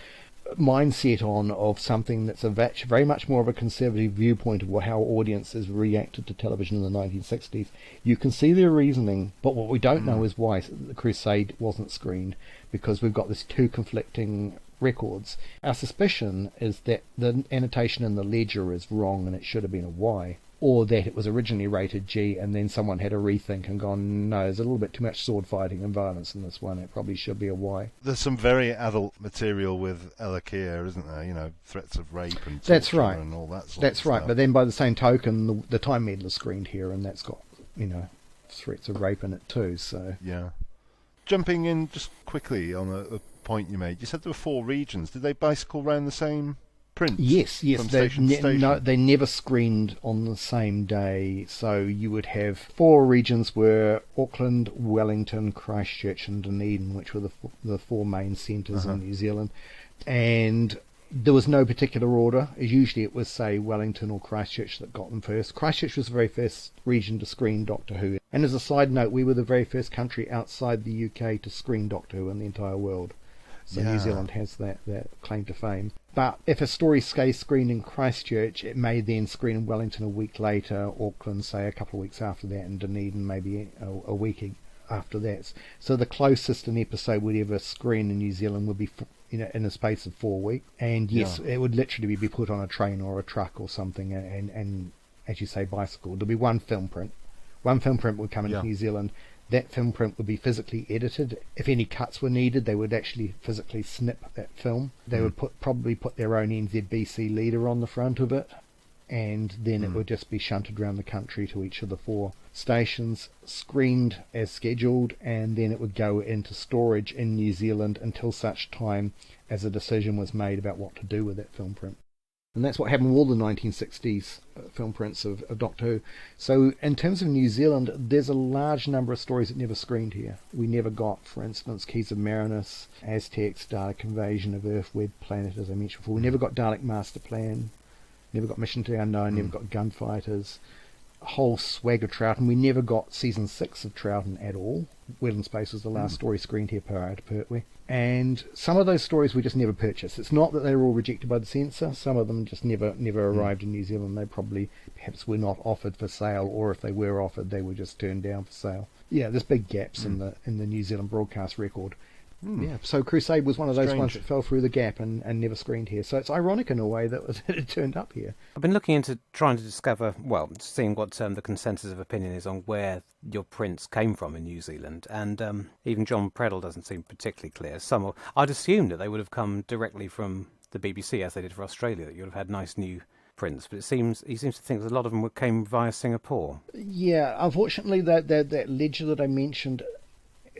mindset on of something that's very much more of a conservative viewpoint of how audiences reacted to television in the 1960s, you can see their reasoning, but what we don't know is why the Crusade wasn't screened, because we've got these 2 conflicting records. Our suspicion is that the annotation in the ledger is wrong and it should have been a Y, or that it was originally rated G and then someone had a rethink and gone, no, there's a little bit too much sword fighting and violence in this one, it probably should be a Y. There's some very adult material with Ella Keir, isn't there? Threats of rape and that's torture right. And all that sort that's of right, stuff. but then by the same token, the Time Meddler's screened here, and that's got, threats of rape in it too, so... Yeah. Jumping in just quickly on a point you made. You said there were 4 regions. Did they bicycle around the same prints? Yes. From station to station? No, they never screened on the same day. So you would have 4 regions were Auckland, Wellington, Christchurch and Dunedin, which were the 4 main centres in New Zealand. And there was no particular order. Usually it was, say, Wellington or Christchurch that got them first. Christchurch was the very first region to screen Doctor Who. And as a side note, we were the very first country outside the UK to screen Doctor Who in the entire world. So New Zealand has that claim to fame. But if a story stays screened in Christchurch, it may then screen in Wellington a week later, Auckland, say, a couple of weeks after that, and Dunedin maybe a week after that. So the closest an episode would ever screen in New Zealand would be in a space of 4 weeks. And yes, it would literally be put on a train or a truck or something, and as you say, bicycle. There'll be one film print. One film print would come into New Zealand. That film print would be physically edited. If any cuts were needed, they would actually physically snip that film. They would probably put their own NZBC leader on the front of it, and then it would just be shunted around the country to each of the 4 stations, screened as scheduled, and then it would go into storage in New Zealand until such time as a decision was made about what to do with that film print. And that's what happened with all the 1960s film prints of Doctor Who. So in terms of New Zealand, there's a large number of stories that never screened here. We never got, for instance, Keys of Marinus, Aztecs, Dalek Invasion of Earth, Web Planet, as I mentioned before. We never got Dalek Master Plan, never got Mission to the Unknown, never got Gunfighters, a whole swag of Troughton. We never got season 6 of Troughton at all. Wheel and Space was the last story screened here prior to Pertwee. And some of those stories we just never purchased. It's not that they were all rejected by the censor. Some of them just never arrived in New Zealand. They probably perhaps were not offered for sale, or if they were offered, they were just turned down for sale. Yeah, there's big gaps in the New Zealand broadcast record. Yeah, so Crusade was one of those ones that fell through the gap and never screened here. So it's ironic in a way that it turned up here. I've been looking into trying to discover, seeing what the consensus of opinion is on where your prints came from in New Zealand, and even John Preddle doesn't seem particularly clear. I'd assumed that they would have come directly from the BBC, as they did for Australia, that you'd have had nice new prints, but he seems to think that a lot of them came via Singapore. Yeah, unfortunately, that ledger that I mentioned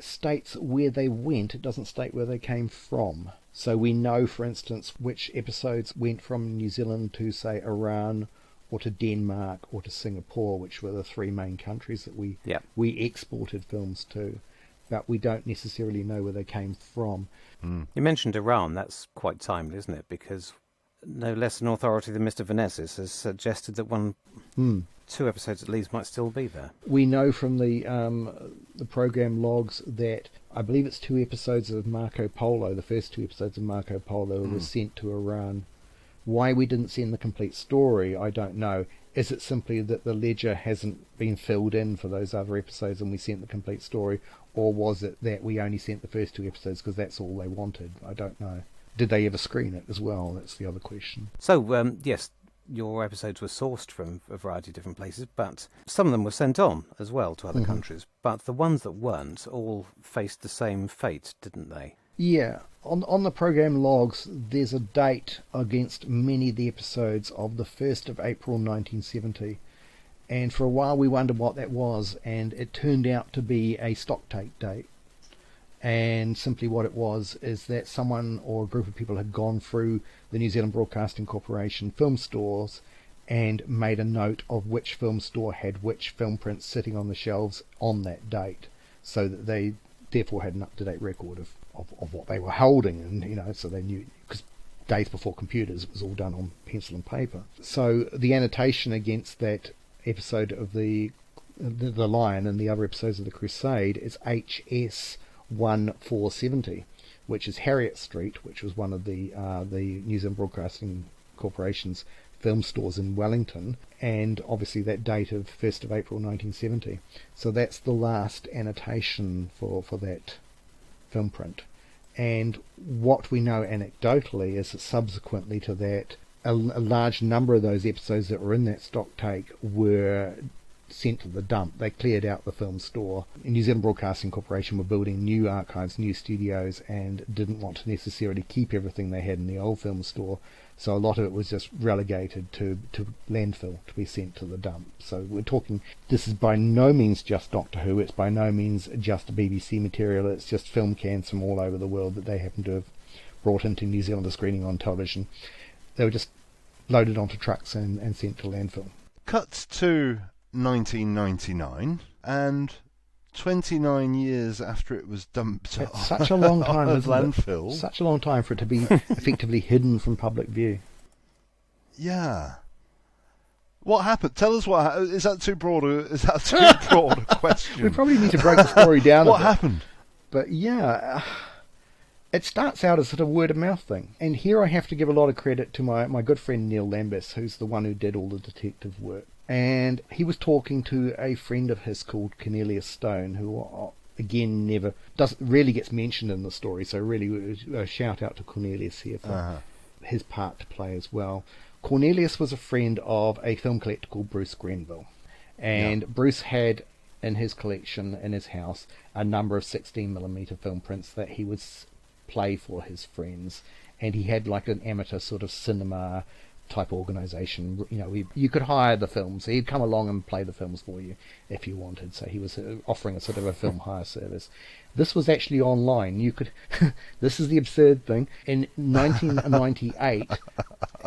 states where they went. It doesn't state where they came from. So we know, for instance, which episodes went from New Zealand to, say, Iran, or to Denmark, or to Singapore, which were the 3 main countries that we exported films to. But we don't necessarily know where they came from. You mentioned Iran. That's quite timely, isn't it? Because no less an authority than Mr. Venesis has suggested that 2 episodes at least might still be there. We know from the program logs that I believe it's 2 episodes of Marco Polo, the first 2 episodes of Marco Polo were sent to Iran. Why we didn't send the complete story, I don't know. Is it simply that the ledger hasn't been filled in for those other episodes and we sent the complete story? Or was it that we only sent the first 2 episodes because that's all they wanted? I don't know. Did they ever screen it as well? That's the other question. So, yes, your episodes were sourced from a variety of different places, but some of them were sent on as well to other countries. But the ones that weren't all faced the same fate, didn't they? Yeah. On the program logs, there's a date against many of the episodes of the 1st of April 1970. And for a while we wondered what that was, and it turned out to be a stock take date. And simply what it was is that someone or a group of people had gone through the New Zealand Broadcasting Corporation film stores and made a note of which film store had which film prints sitting on the shelves on that date, so that they therefore had an up-to-date record of what they were holding, and so they knew, because days before computers it was all done on pencil and paper. So the annotation against that episode of the Lion and the other episodes of the Crusade is HS 1470, which is Harriet Street, which was one of the New Zealand Broadcasting Corporation's film stores in Wellington, and obviously that date of 1st of April 1970. So that's the last annotation for that film print. And what we know anecdotally is that subsequently to that, a large number of those episodes that were in that stock take were sent to the dump. They cleared out the film store. New Zealand Broadcasting Corporation were building new archives, new studios, and didn't want to necessarily keep everything they had in the old film store. So a lot of it was just relegated to landfill to be sent to the dump. So we're talking, this is by no means just Doctor Who, it's by no means just BBC material, it's just film cans from all over the world that they happen to have brought into New Zealand for screening on television. They were just loaded onto trucks and sent to landfill. Cuts to 1999, and 29 years after it was dumped It's such a long time, at isn't landfill. it? Such a long time for it to be effectively hidden from public view. Yeah. What happened? Tell us what happened. Is that too broad a question? We probably need to break the story down a What bit. happened? But yeah, it starts out as sort of word of mouth thing. And here I have to give a lot of credit to my good friend Neil Lambess, who's the one who did all the detective work. And he was talking to a friend of his called Cornelius Stone, who again never really gets mentioned in the story. So really a shout out to Cornelius here for his part to play as well. Cornelius was a friend of a film collector called Bruce Grenville. And Bruce had in his collection, in his house, a number of 16mm film prints that he would play for his friends. And he had like an amateur sort of cinema type organisation. You know, you could hire the films. He'd come along and play the films for you if you wanted. So he was offering a sort of a film hire service. This was actually online. You could. This is the absurd thing. In 1998,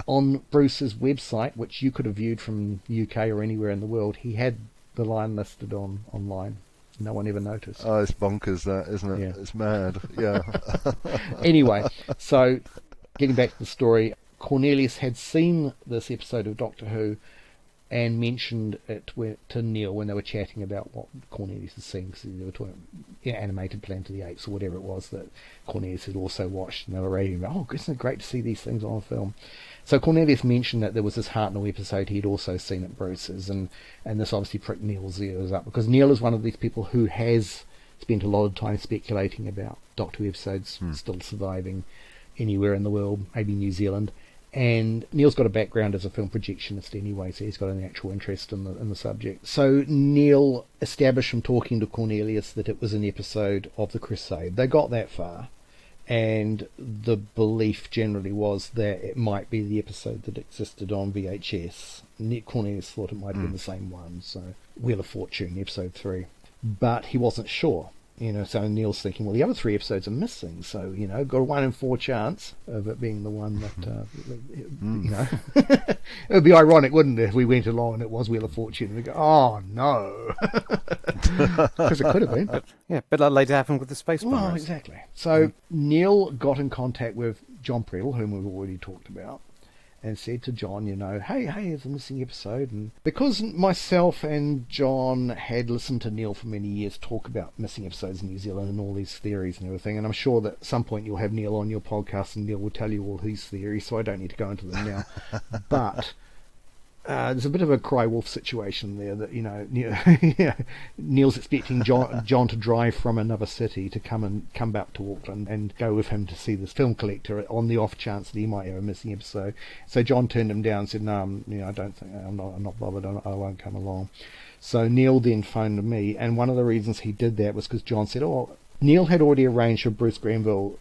on Bruce's website, which you could have viewed from UK or anywhere in the world, he had the line listed online. No one ever noticed. Oh, it's bonkers, that, isn't it? Yeah. It's mad. Yeah. Anyway, so getting back to the story, Cornelius had seen this episode of Doctor Who and mentioned it to Neil when they were chatting about what Cornelius had seen, because they were talking Animated Planet of the Apes or whatever it was that Cornelius had also watched, and they were raving about, oh, isn't it great to see these things on film? So Cornelius mentioned that there was this Hartnell episode he'd also seen at Bruce's, and this obviously pricked Neil's ears up, because Neil is one of these people who has spent a lot of time speculating about Doctor Who episodes still surviving anywhere in the world, maybe New Zealand. And Neil's got a background as a film projectionist anyway, so he's got an actual interest in the subject. So Neil established from talking to Cornelius that it was an episode of the Crusade. They got that far, and the belief generally was that it might be the episode that existed on VHS. Cornelius thought it might have been the same one, so Wheel of Fortune, episode 3. But he wasn't sure. You know, so Neil's thinking, well, the other 3 episodes are missing, so, you know, got a 1 in 4 chance of it being the one that, you know, it would be ironic, wouldn't it, if we went along and it was Wheel of Fortune, and we go, oh, no, because it could have been. But, yeah, a bit like later happened with the Space Bombers. Well, exactly. So Neil got in contact with John Predel, whom we've already talked about, and said to John, you know, hey, there's a missing episode. And because myself and John had listened to Neil for many years talk about missing episodes in New Zealand and all these theories and everything, and I'm sure that at some point you'll have Neil on your podcast and Neil will tell you all his theories, so I don't need to go into them now. But there's a bit of a cry wolf situation there that, you know, Neil's expecting John to drive from another city to come back to Auckland and go with him to see this film collector on the off chance that he might have a missing episode. So John turned him down and said, no, you know, I don't think, I'm not bothered, I won't come along. So Neil then phoned me, and one of the reasons he did that was because John said, oh, Neil had already arranged for Bruce Grenville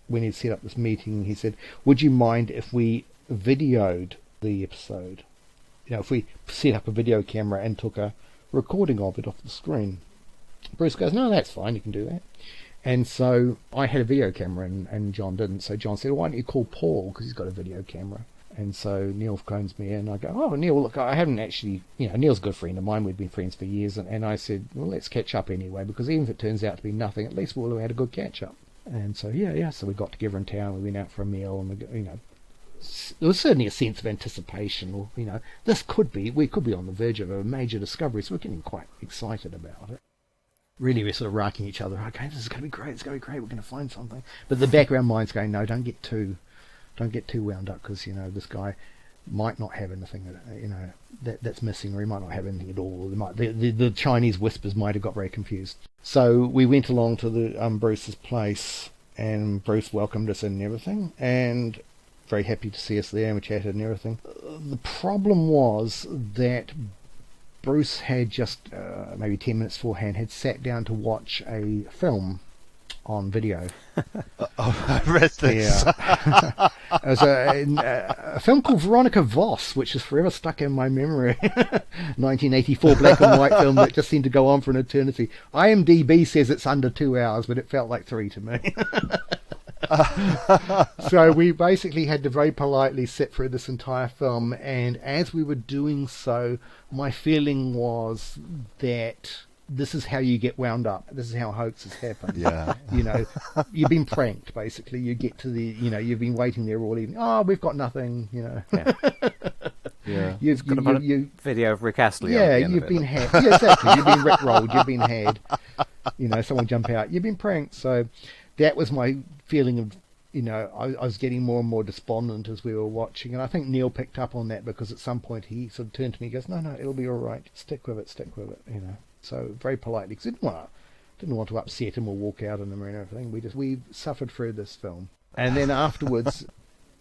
when he set up this meeting. He said, would you mind if we videoed the episode? You know, if we set up a video camera and took a recording of it off the screen. Bruce goes, no, that's fine, you can do that. And so I had a video camera and John didn't. So John said, why don't you call Paul, because he's got a video camera. And so Neil phones me and I go, oh, Neil, look, I haven't actually, you know, Neil's a good friend of mine, we've been friends for years. And I said, well, let's catch up anyway, because even if it turns out to be nothing, at least we'll have had a good catch up. And so, so we got together in town, we went out for a meal, and we, you know, there was certainly a sense of anticipation, or, you know, we could be on the verge of a major discovery, so we're getting quite excited about it. Really, we're sort of rocking each other, okay, this is going to be great, we're going to find something. But the background mind's going, no, don't get too wound up, because, you know, this guy might not have anything, you know, that's missing, or he might not have anything at all. The Chinese whispers might have got very confused. So we went along to the Bruce's place, and Bruce welcomed us in and everything, and very happy to see us there, and we chatted and everything. The problem was that Bruce had just maybe 10 minutes beforehand had sat down to watch a film on video. I read this. Yeah. It was a film called Veronica Voss, which is forever stuck in my memory. 1984 black and white film that just seemed to go on for an eternity. IMDb says it's under 2 hours, but it felt like 3 to me. So we basically had to very politely sit through this entire film, and as we were doing so, my feeling was that this is how you get wound up. This is how hoaxes happen. Yeah. You know, you've been pranked, basically. You get to the, you know, you've been waiting there all evening. Oh, we've got nothing, you know. Yeah. Yeah. You've Got a video of Rick Astley. yeah, on the end you've of been it. had. Yeah, exactly. You've been rickrolled. You've been had. You know, someone jump out. You've been pranked. So that was my feeling of, you know, I was getting more and more despondent as we were watching. And I think Neil picked up on that, because at some point he sort of turned to me and goes, no, it'll be all right. Stick with it, you know. So very politely, because I didn't want to upset him or walk out on him or anything. We suffered through this film. And then afterwards,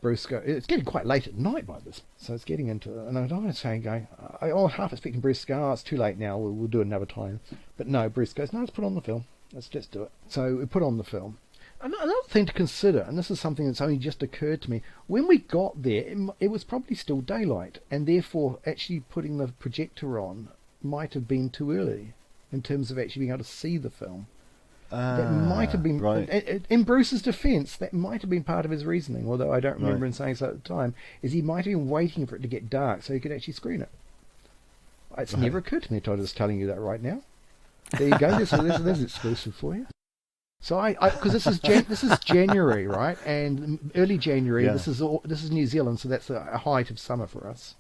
Bruce goes, it's getting quite late at night by this, so it's getting into, and I was saying, I was half expecting Bruce to go, oh, it's too late now, we'll do it another time. But no, Bruce goes, no, let's put on the film. Let's just do it. So we put on the film. Another thing to consider, and this is something that's only just occurred to me, when we got there, it was probably still daylight, and therefore actually putting the projector on might have been too early in terms of actually being able to see the film. That might have been, right. in Bruce's defence, that might have been part of his reasoning, although I don't remember him saying so at the time, is he might have been waiting for it to get dark so he could actually screen it. It's never occurred to me until I was telling you that right now. There you go, there's exclusive for you. So because this is January, right? And early January, this is New Zealand, so that's a height of summer for us.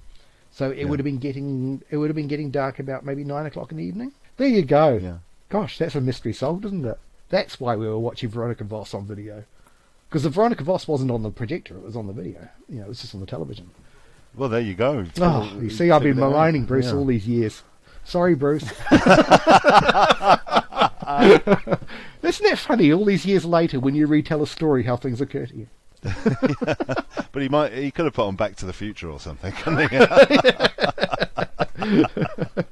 So it would have been getting dark about maybe 9 o'clock in the evening. There you go. Yeah. Gosh, that's a mystery solved, isn't it? That's why we were watching Veronica Voss on video. Because the Veronica Voss wasn't on the projector, it was on the video. You know, it was just on the television. Well, there you go. Oh, you see, I've been maligning Bruce all these years. Sorry, Bruce. Isn't that funny, all these years later, when you retell a story, how things occur to you? But he could have put on Back to the Future or something, couldn't he?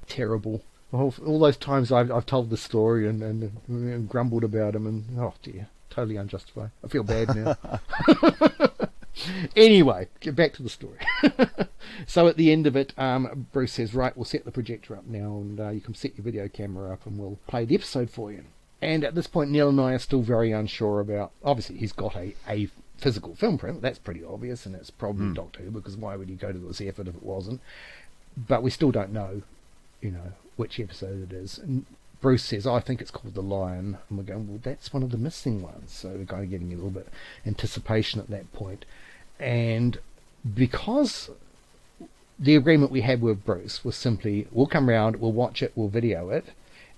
Terrible. All those times I've told the story and grumbled about him, and oh dear, totally unjustified. I feel bad now. Anyway, get back to the story. So at the end of it, Bruce says, right, we'll set the projector up now, and you can set your video camera up and we'll play the episode for you. And at this point, Neil and I are still very unsure about, obviously he's got a physical film print, that's pretty obvious, and it's probably Doctor Who, because why would he go to this effort if it wasn't? But we still don't know, you know, which episode it is. And Bruce says, I think it's called The Lion. And we're going, well, that's one of the missing ones. So we're kind of getting a little bit anticipation at that point. And because the agreement we had with Bruce was simply, we'll come round, we'll watch it, we'll video it.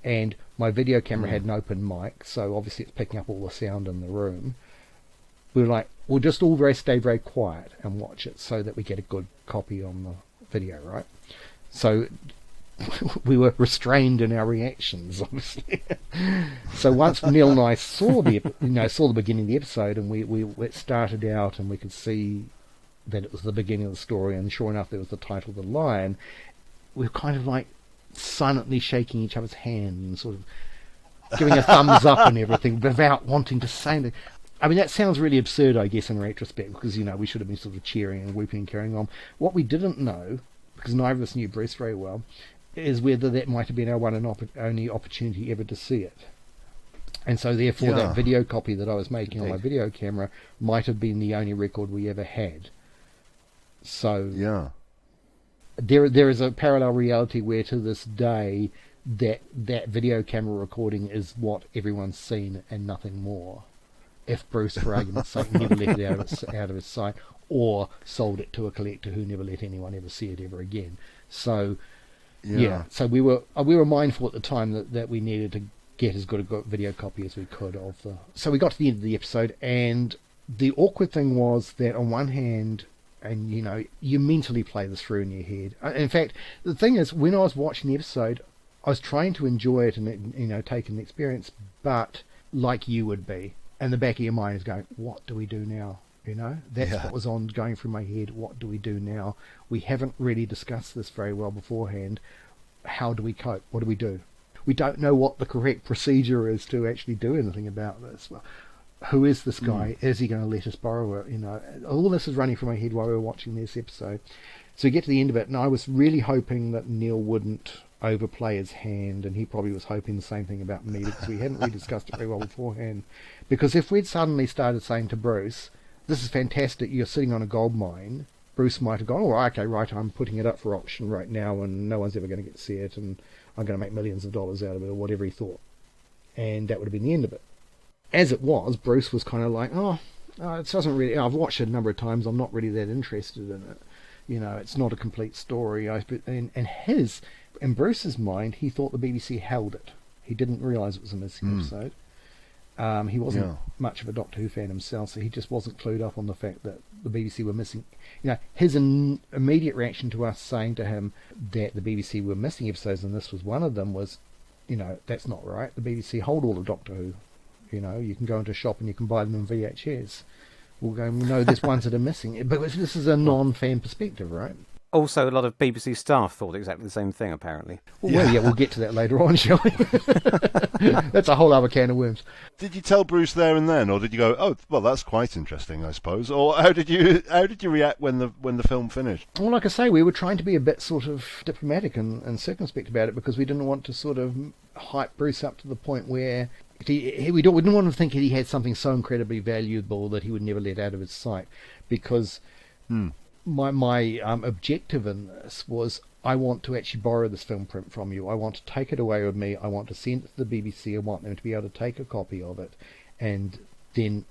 And my video camera had an open mic, so obviously it's picking up all the sound in the room. We were like, we'll just all stay very quiet and watch it so that we get a good copy on the video, right? So we were restrained in our reactions, obviously. So once Neil and I saw the beginning of the episode, and it started out, and we could see that it was the beginning of the story, and sure enough, there was the title, The Lion. We were kind of like silently shaking each other's hand and sort of giving a thumbs up and everything without wanting to say anything. I mean, that sounds really absurd, I guess, in retrospect, because, you know, we should have been sort of cheering and whooping and carrying on. What we didn't know, because neither of us knew Bruce very well, is whether that might have been our one and only opportunity ever to see it. And so therefore that video copy that I was making on my video camera might have been the only record we ever had. So there is a parallel reality where to this day that video camera recording is what everyone's seen and nothing more. If Bruce, for argument's sake, never let it out of his sight, or sold it to a collector who never let anyone ever see it ever again. So so we were mindful at the time that we needed to get as good a video copy as we could of the. So we got to the end of the episode, and the awkward thing was that on one hand, and you know, you mentally play this through in your head. In fact, the thing is, when I was watching the episode, I was trying to enjoy it and, you know, take in the experience, but like you would be, and the back of your mind is going, what do we do now? You know, that's what was going through my head. What do we do now? We haven't really discussed this very well beforehand. how do we cope? What do we do? We don't know what the correct procedure is to actually do anything about this. Well, who is this guy? Is he going to let us borrow it? All this is running through my head while we were watching this episode. So we get to the end of it, and I was really hoping that Neil wouldn't overplay his hand, and he probably was hoping the same thing about me, because we hadn't really discussed it very well beforehand. Because if we'd suddenly started saying to Bruce, this is fantastic, you're sitting on a gold mine, Bruce might have gone, oh, okay, right, I'm putting it up for auction right now, and no one's ever going to get to see it, and I'm going to make millions of dollars out of it, or whatever he thought. And that would have been the end of it. As it was, Bruce was kind of like, it doesn't really, I've watched it a number of times, I'm not really that interested in it. It's not a complete story. In Bruce's mind, he thought the BBC held it. He didn't realise it was a missing episode. He wasn't much of a Doctor Who fan himself, so he just wasn't clued up on the fact that the BBC were missing. His immediate reaction to us saying to him that the BBC were missing episodes, and this was one of them, was, that's not right. The BBC hold all of Doctor Who. You can go into a shop and you can buy them in VHS. We'll go, no, there's ones that are missing. But this is a non-fan perspective, right? Also, a lot of BBC staff thought exactly the same thing, apparently. Well, we'll get to that later on, shall we? That's a whole other can of worms. Did you tell Bruce there and then, or did you go, oh, well, that's quite interesting, I suppose? Or how did you react when the film finished? Well, like I say, we were trying to be a bit sort of diplomatic and circumspect about it, because we didn't want to sort of hype Bruce up to the point where we didn't want to think he had something so incredibly valuable that he would never let out of his sight, because my objective in this was, I want to actually borrow this film print from you. I want to take it away with me. I want to send it to the BBC. I want them to be able to take a copy of it, and then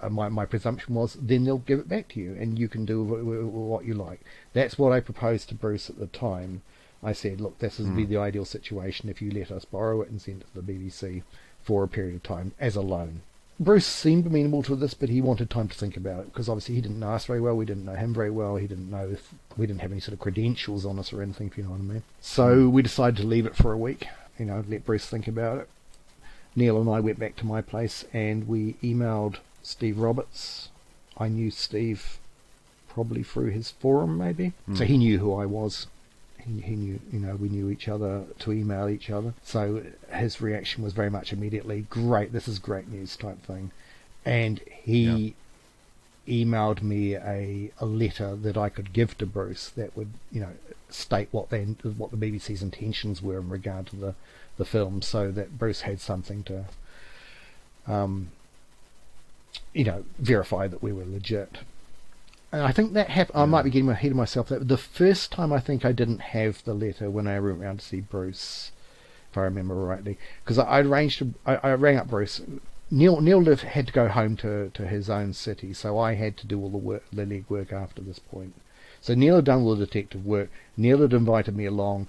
my presumption was, then they'll give it back to you, and you can do what you like. That's what I proposed to Bruce at the time. I said, look, this would be the ideal situation if you let us borrow it and send it to the BBC for a period of time as a loan. Bruce seemed amenable to this, but he wanted time to think about it, because obviously he didn't know us very well, we didn't know him very well, he didn't know if we didn't have any sort of credentials on us or anything, if you know what I mean. So we decided to leave it for a week, let Bruce think about it. Neil and I went back to my place and we emailed Steve Roberts. I knew Steve probably through his forum, maybe, so he knew who I was. He knew, we knew each other, to email each other. So his reaction was very much immediately, great, this is great news type thing. And he emailed me a letter that I could give to Bruce that would, state what the BBC's intentions were in regard to the film, so that Bruce had something to, verify that we were legit. And I think that happened. I might be getting ahead of myself. The first time I think I didn't have the letter when I went round to see Bruce, if I remember rightly, because I rang up Bruce. Neil had to go home to his own city, so I had to do all the legwork after this point. So Neil had done all the detective work. Neil had invited me along.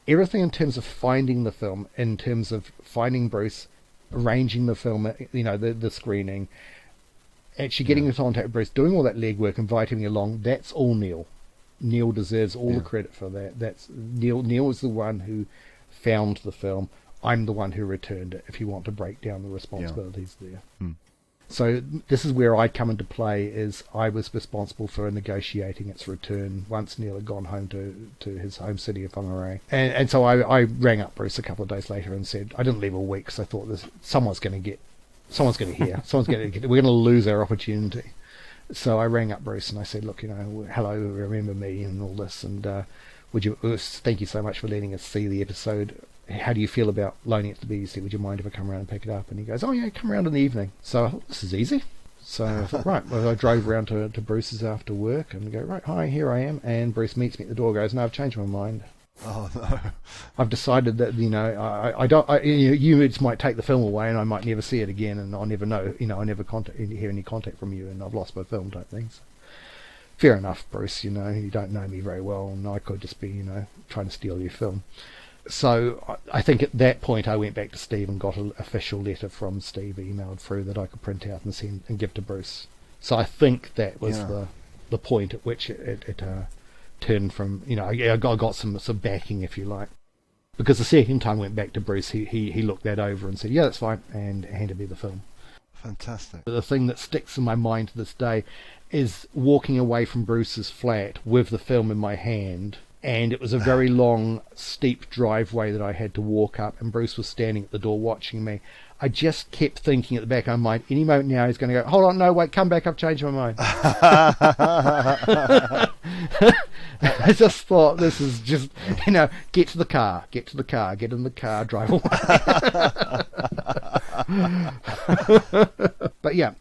Everything in terms of finding the film, in terms of finding Bruce, arranging the film, the screening, actually getting in contact with Bruce, doing all that legwork, inviting me along, that's all Neil. Neil deserves all the credit for that. That's Neil is the one who found the film. I'm the one who returned it, if you want to break down the responsibilities there. So this is where I come into play, is I was responsible for negotiating its return once Neil had gone home to his home city of Whangarei. And so I rang up Bruce a couple of days later and said, I didn't leave a week because I thought someone's going to hear. We're going to lose our opportunity. So I rang up Bruce and I said, look, hello, remember me and all this, and thank you so much for letting us see the episode. How do you feel about loaning it to the BBC? Would you mind if I come around and pick it up? And he goes, oh yeah, come around in the evening. So I thought, this is easy. So I thought, right. Well, I drove around to Bruce's after work and go, right, hi, here I am. And Bruce meets me at the door, goes, no, I've changed my mind. Oh no! I've decided that I don't. You might take the film away, and I might never see it again, and I'll never know. I never hear any contact from you, and I've lost my film type things. Fair enough, Bruce. You don't know me very well, and I could just be, trying to steal your film. So I think at that point I went back to Steve and got an official letter from Steve emailed through that I could print out and send and give to Bruce. So I think that was the point at which it turned from, I got some backing, if you like. Because the second time I went back to Bruce, he looked that over and said, yeah, that's fine, and handed me the film. Fantastic. But the thing that sticks in my mind to this day is walking away from Bruce's flat with the film in my hand And it was a very long, steep driveway that I had to walk up, and Bruce was standing at the door watching me. I just kept thinking at the back of my mind, any moment now he's going to go, hold on, no, wait, come back, I've changed my mind. I just thought, this is just, get to the car, get in the car, drive away. But yeah,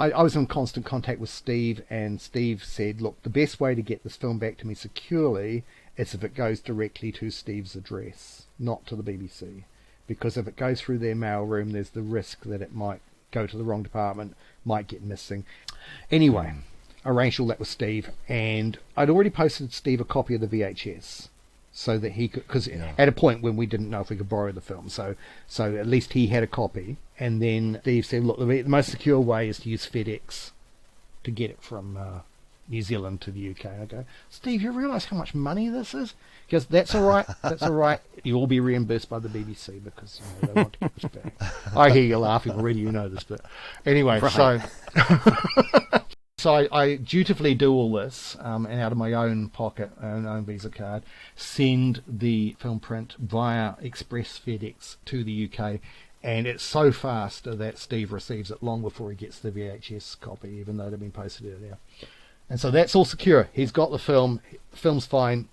I was in constant contact with Steve, and Steve said, look, the best way to get this film back to me securely is if it goes directly to Steve's address, not to the BBC. Because if it goes through their mail room, there's the risk that it might go to the wrong department, might get missing. Anyway, arranged all that with Steve, and I'd already posted Steve a copy of the VHS, so that he could, because at a point when we didn't know if we could borrow the film, so at least he had a copy. And then Steve said, look, the most secure way is to use FedEx to get it from New Zealand to the UK. And I go, Steve, you realise how much money this is? He goes, that's all right. You'll be reimbursed by the BBC because they want to get this back. I hear you laughing already, you know this, but anyway, right. So I dutifully do all this, and out of my own pocket, own Visa card, send the film print via Express FedEx to the UK, and it's so fast that Steve receives it long before he gets the VHS copy, even though they've been posted earlier. And so that's all secure. He's got the film. Film's fine.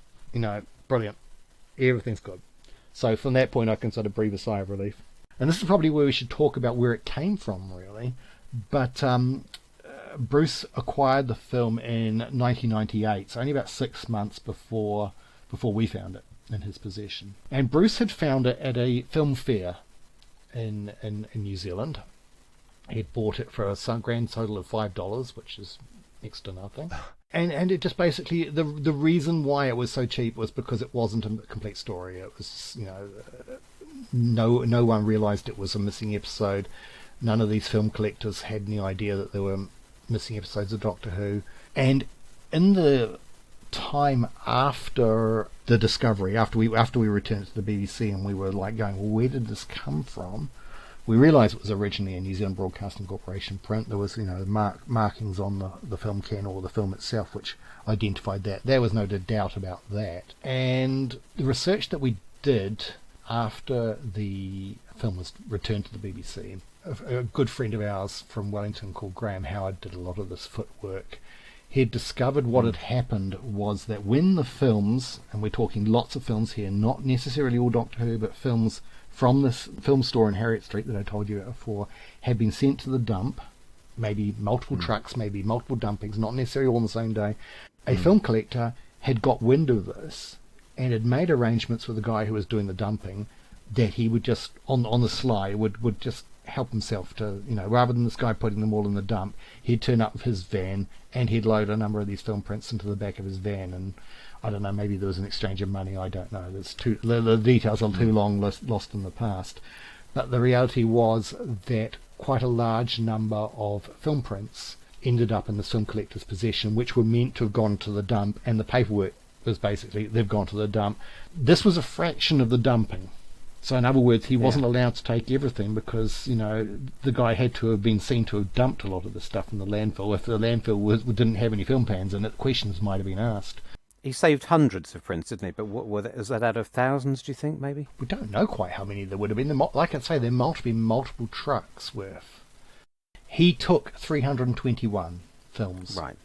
Brilliant. Everything's good. So from that point, I can sort of breathe a sigh of relief. And this is probably where we should talk about where it came from, really. But Bruce acquired the film in 1998, so only about 6 months before we found it in his possession. And Bruce had found it at a film fair in New Zealand. He'd bought it for a grand total of $5, which is next to nothing. And it just basically, the reason why it was so cheap was because it wasn't a complete story. It was, no one realised it was a missing episode. None of these film collectors had any idea that there were missing episodes of Doctor Who. And in the time after the discovery, after we returned to the BBC and we were like going, well, where did this come from? We realised it was originally a New Zealand Broadcasting Corporation print. There was, markings on the film can or the film itself which identified that. There was no doubt about that. And the research that we did after the film was returned to the BBC, a good friend of ours from Wellington called Graham Howard did a lot of this footwork. He had discovered what had happened was that when the films, and we're talking lots of films here, not necessarily all Doctor Who, but films from this film store in Harriet Street that I told you about before, had been sent to the dump, maybe multiple trucks, maybe multiple dumpings, not necessarily all on the same day. A film collector had got wind of this and had made arrangements with the guy who was doing the dumping that he would just, on the sly, would just help himself to, rather than this guy putting them all in the dump, he'd turn up with his van and he'd load a number of these film prints into the back of his van, and I don't know, maybe there was an exchange of money, I don't know. The details are too long lost in the past. But the reality was that quite a large number of film prints ended up in the film collector's possession, which were meant to have gone to the dump, and the paperwork was basically, they've gone to the dump. This was a fraction of the dumping. So in other words, he wasn't allowed to take everything because, the guy had to have been seen to have dumped a lot of the stuff in the landfill. If the landfill didn't have any film pans in it, questions might have been asked. He saved hundreds of prints, didn't he? But is that out of thousands, do you think, maybe? We don't know quite how many there would have been. Like I say, there might have been multiple trucks worth. He took 321 films. Right.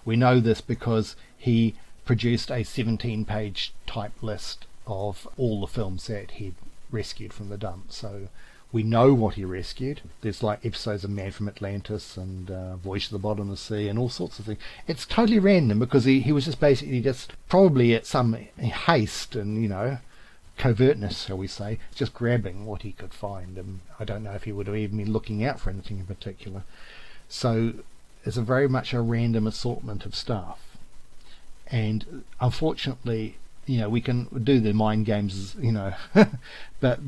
We know this because he produced a 17-page type list of all the films that he'd rescued from the dump. So we know what he rescued. There's like episodes of Man from Atlantis and Voyage to the Bottom of the Sea and all sorts of things. It's totally random because he was just basically just probably at some haste and covertness, shall we say, just grabbing what he could find. And I don't know if he would have even been looking out for anything in particular. So it's very much a random assortment of stuff. And unfortunately, we can do the mind games, but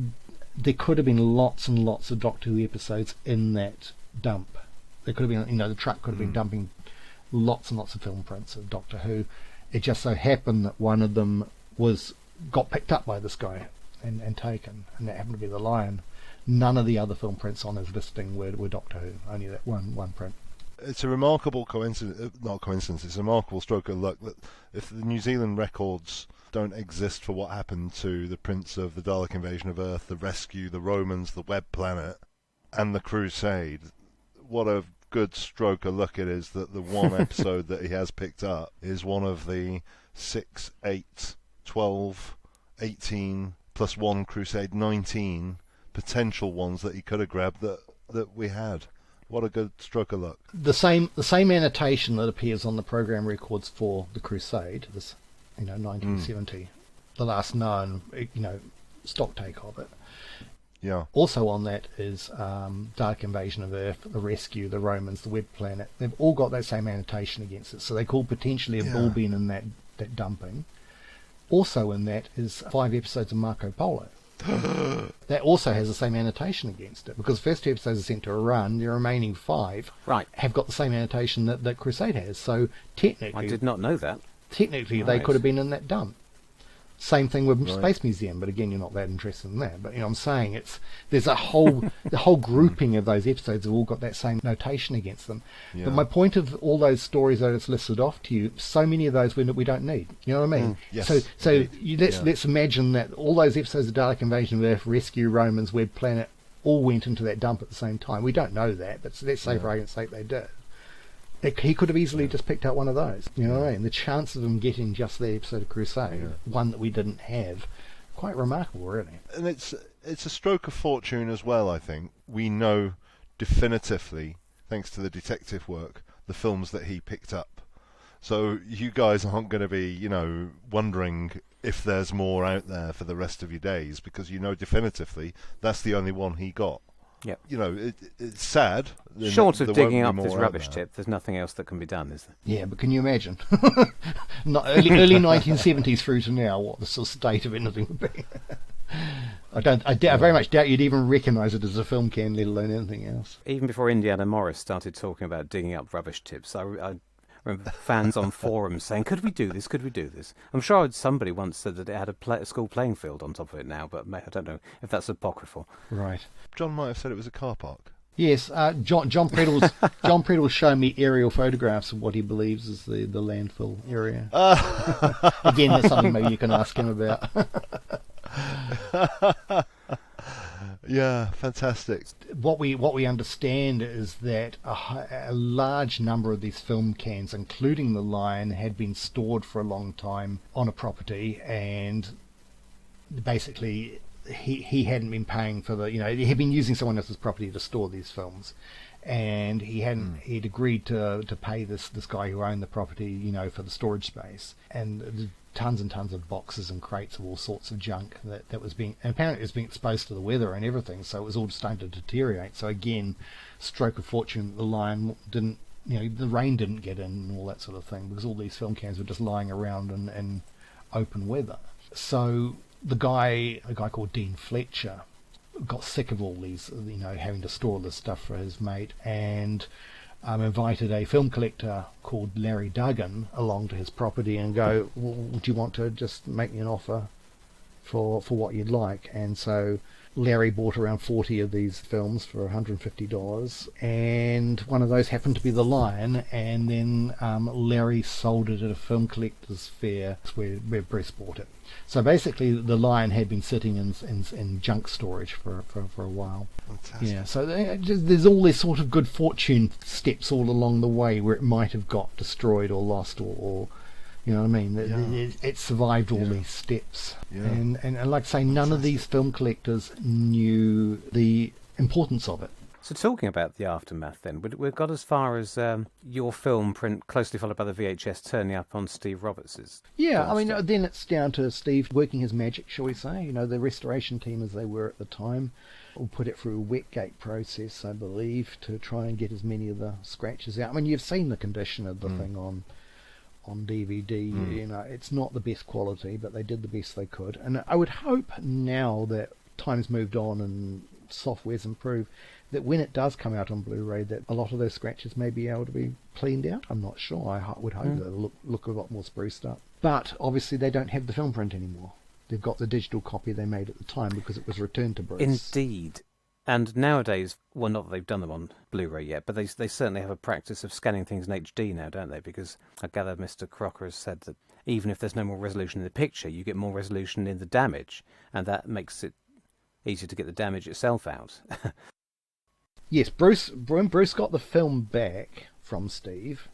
there could have been lots and lots of Doctor Who episodes in that dump. There could have been, the truck could have been dumping lots and lots of film prints of Doctor Who. It just so happened that one of them got picked up by this guy and taken, and that happened to be the Lion. None of the other film prints on his listing were Doctor Who, only that one print. It's a remarkable coincidence, not coincidence, it's a remarkable stroke of luck that if the New Zealand records don't exist for what happened to the Prince of the Dalek Invasion of Earth, the Rescue, the Romans, the Web Planet, and the Crusade, what a good stroke of luck it is that the one episode that he has picked up is one of the 6, 8, 12, 18, plus one Crusade, 19 potential ones that he could have grabbed that we had. What a good stroke of luck. The same annotation that appears on the program records for the Crusade, this 1970, the last known stock take of it. Yeah. Also on that is Dark Invasion of Earth, the Rescue, the Romans, the Web Planet. They've all got that same annotation against it, so they could potentially have all been in that dumping. Also in that is 5 episodes of Marco Polo. That also has the same annotation against it, because the first 2 episodes are sent to Iran, the remaining 5 have got the same annotation that Crusade has. So technically, I did not know that. Technically, they could have been in that dump. Same thing with Space Museum, but again, you're not that interested in that. But I'm saying there's the whole grouping of those episodes have all got that same notation against them. Yeah. But my point of all those stories that I just listed off to you, so many of those we don't need. You know what I mean? Yes. So let's imagine that all those episodes of Dalek Invasion of Earth, Rescue, Romans, Web Planet, all went into that dump at the same time. We don't know that, but let's say for argument's sake they did. He could have easily just picked out one of those. You know what I mean? The chance of him getting just the episode of Crusade, one that we didn't have, quite remarkable, really. And it's a stroke of fortune as well, I think. We know definitively, thanks to the detective work, the films that he picked up. So you guys aren't going to be, wondering if there's more out there for the rest of your days, because you know definitively that's the only one he got. Yep. It's sad. Short of digging up this rubbish tip, there's nothing else that can be done, is there? Yeah, but can you imagine? Not early 1970s through to now, what the sort of state of anything would be. I very much doubt you'd even recognise it as a film can, let alone anything else. Even before Indiana Morris started talking about digging up rubbish tips, I remember fans on forums saying, could we do this? Could we do this? I'm sure somebody once said that it had a school playing field on top of it now, but I don't know if that's apocryphal. Right. John might have said it was a car park. Yes, John Prettle's shown me aerial photographs of what he believes is the landfill area. Again, that's something maybe you can ask him about. Yeah, fantastic. What we understand is that a large number of these film cans, including the Lion, had been stored for a long time on a property, and basically he hadn't been paying for he had been using someone else's property to store these films, and he'd agreed to pay this guy who owned the property for the storage space, and tons and tons of boxes and crates of all sorts of junk that was being, and apparently it was being exposed to the weather and everything, so it was all starting to deteriorate. So again, stroke of fortune, the Lion didn't, the rain didn't get in and all that sort of thing, because all these film cans were just lying around in open weather. So a guy called Dean Fletcher got sick of all these, having to store this stuff for his mate, and invited a film collector called Larry Duggan along to his property and go, would you want to just make me an offer for what you'd like? And so Larry bought around 40 of these films for $150, and one of those happened to be The Lion, and then Larry sold it at a film collector's fair where Bruce bought it. So basically The Lion had been sitting in junk storage for a while. Fantastic. Yeah, so there's all this sort of good fortune steps all along the way where it might have got destroyed or lost or you know what I mean? It survived all these steps. Yeah. And like I say, none of these film collectors knew the importance of it. So talking about the aftermath then, we've got as far as your film print, closely followed by the VHS, turning up on Steve Roberts's. Yeah, I mean, then it's down to Steve working his magic, shall we say. The restoration team, as they were at the time, will put it through a wet gate process, I believe, to try and get as many of the scratches out. I mean, you've seen the condition of the thing on DVD. It's not the best quality, but they did the best they could. And I would hope now that time's moved on and software's improved, that when it does come out on Blu-ray, that a lot of those scratches may be able to be cleaned out. I'm not sure. I would hope that it'll look a lot more spruced up. But obviously they don't have the film print anymore. They've got the digital copy they made at the time because it was returned to Bruce. Indeed. And nowadays, well, not that they've done them on Blu-ray yet, but they certainly have a practice of scanning things in HD now, don't they? Because I gather Mr. Crocker has said that even if there's no more resolution in the picture, you get more resolution in the damage, and that makes it easier to get the damage itself out. Yes, when Bruce got the film back from Steve,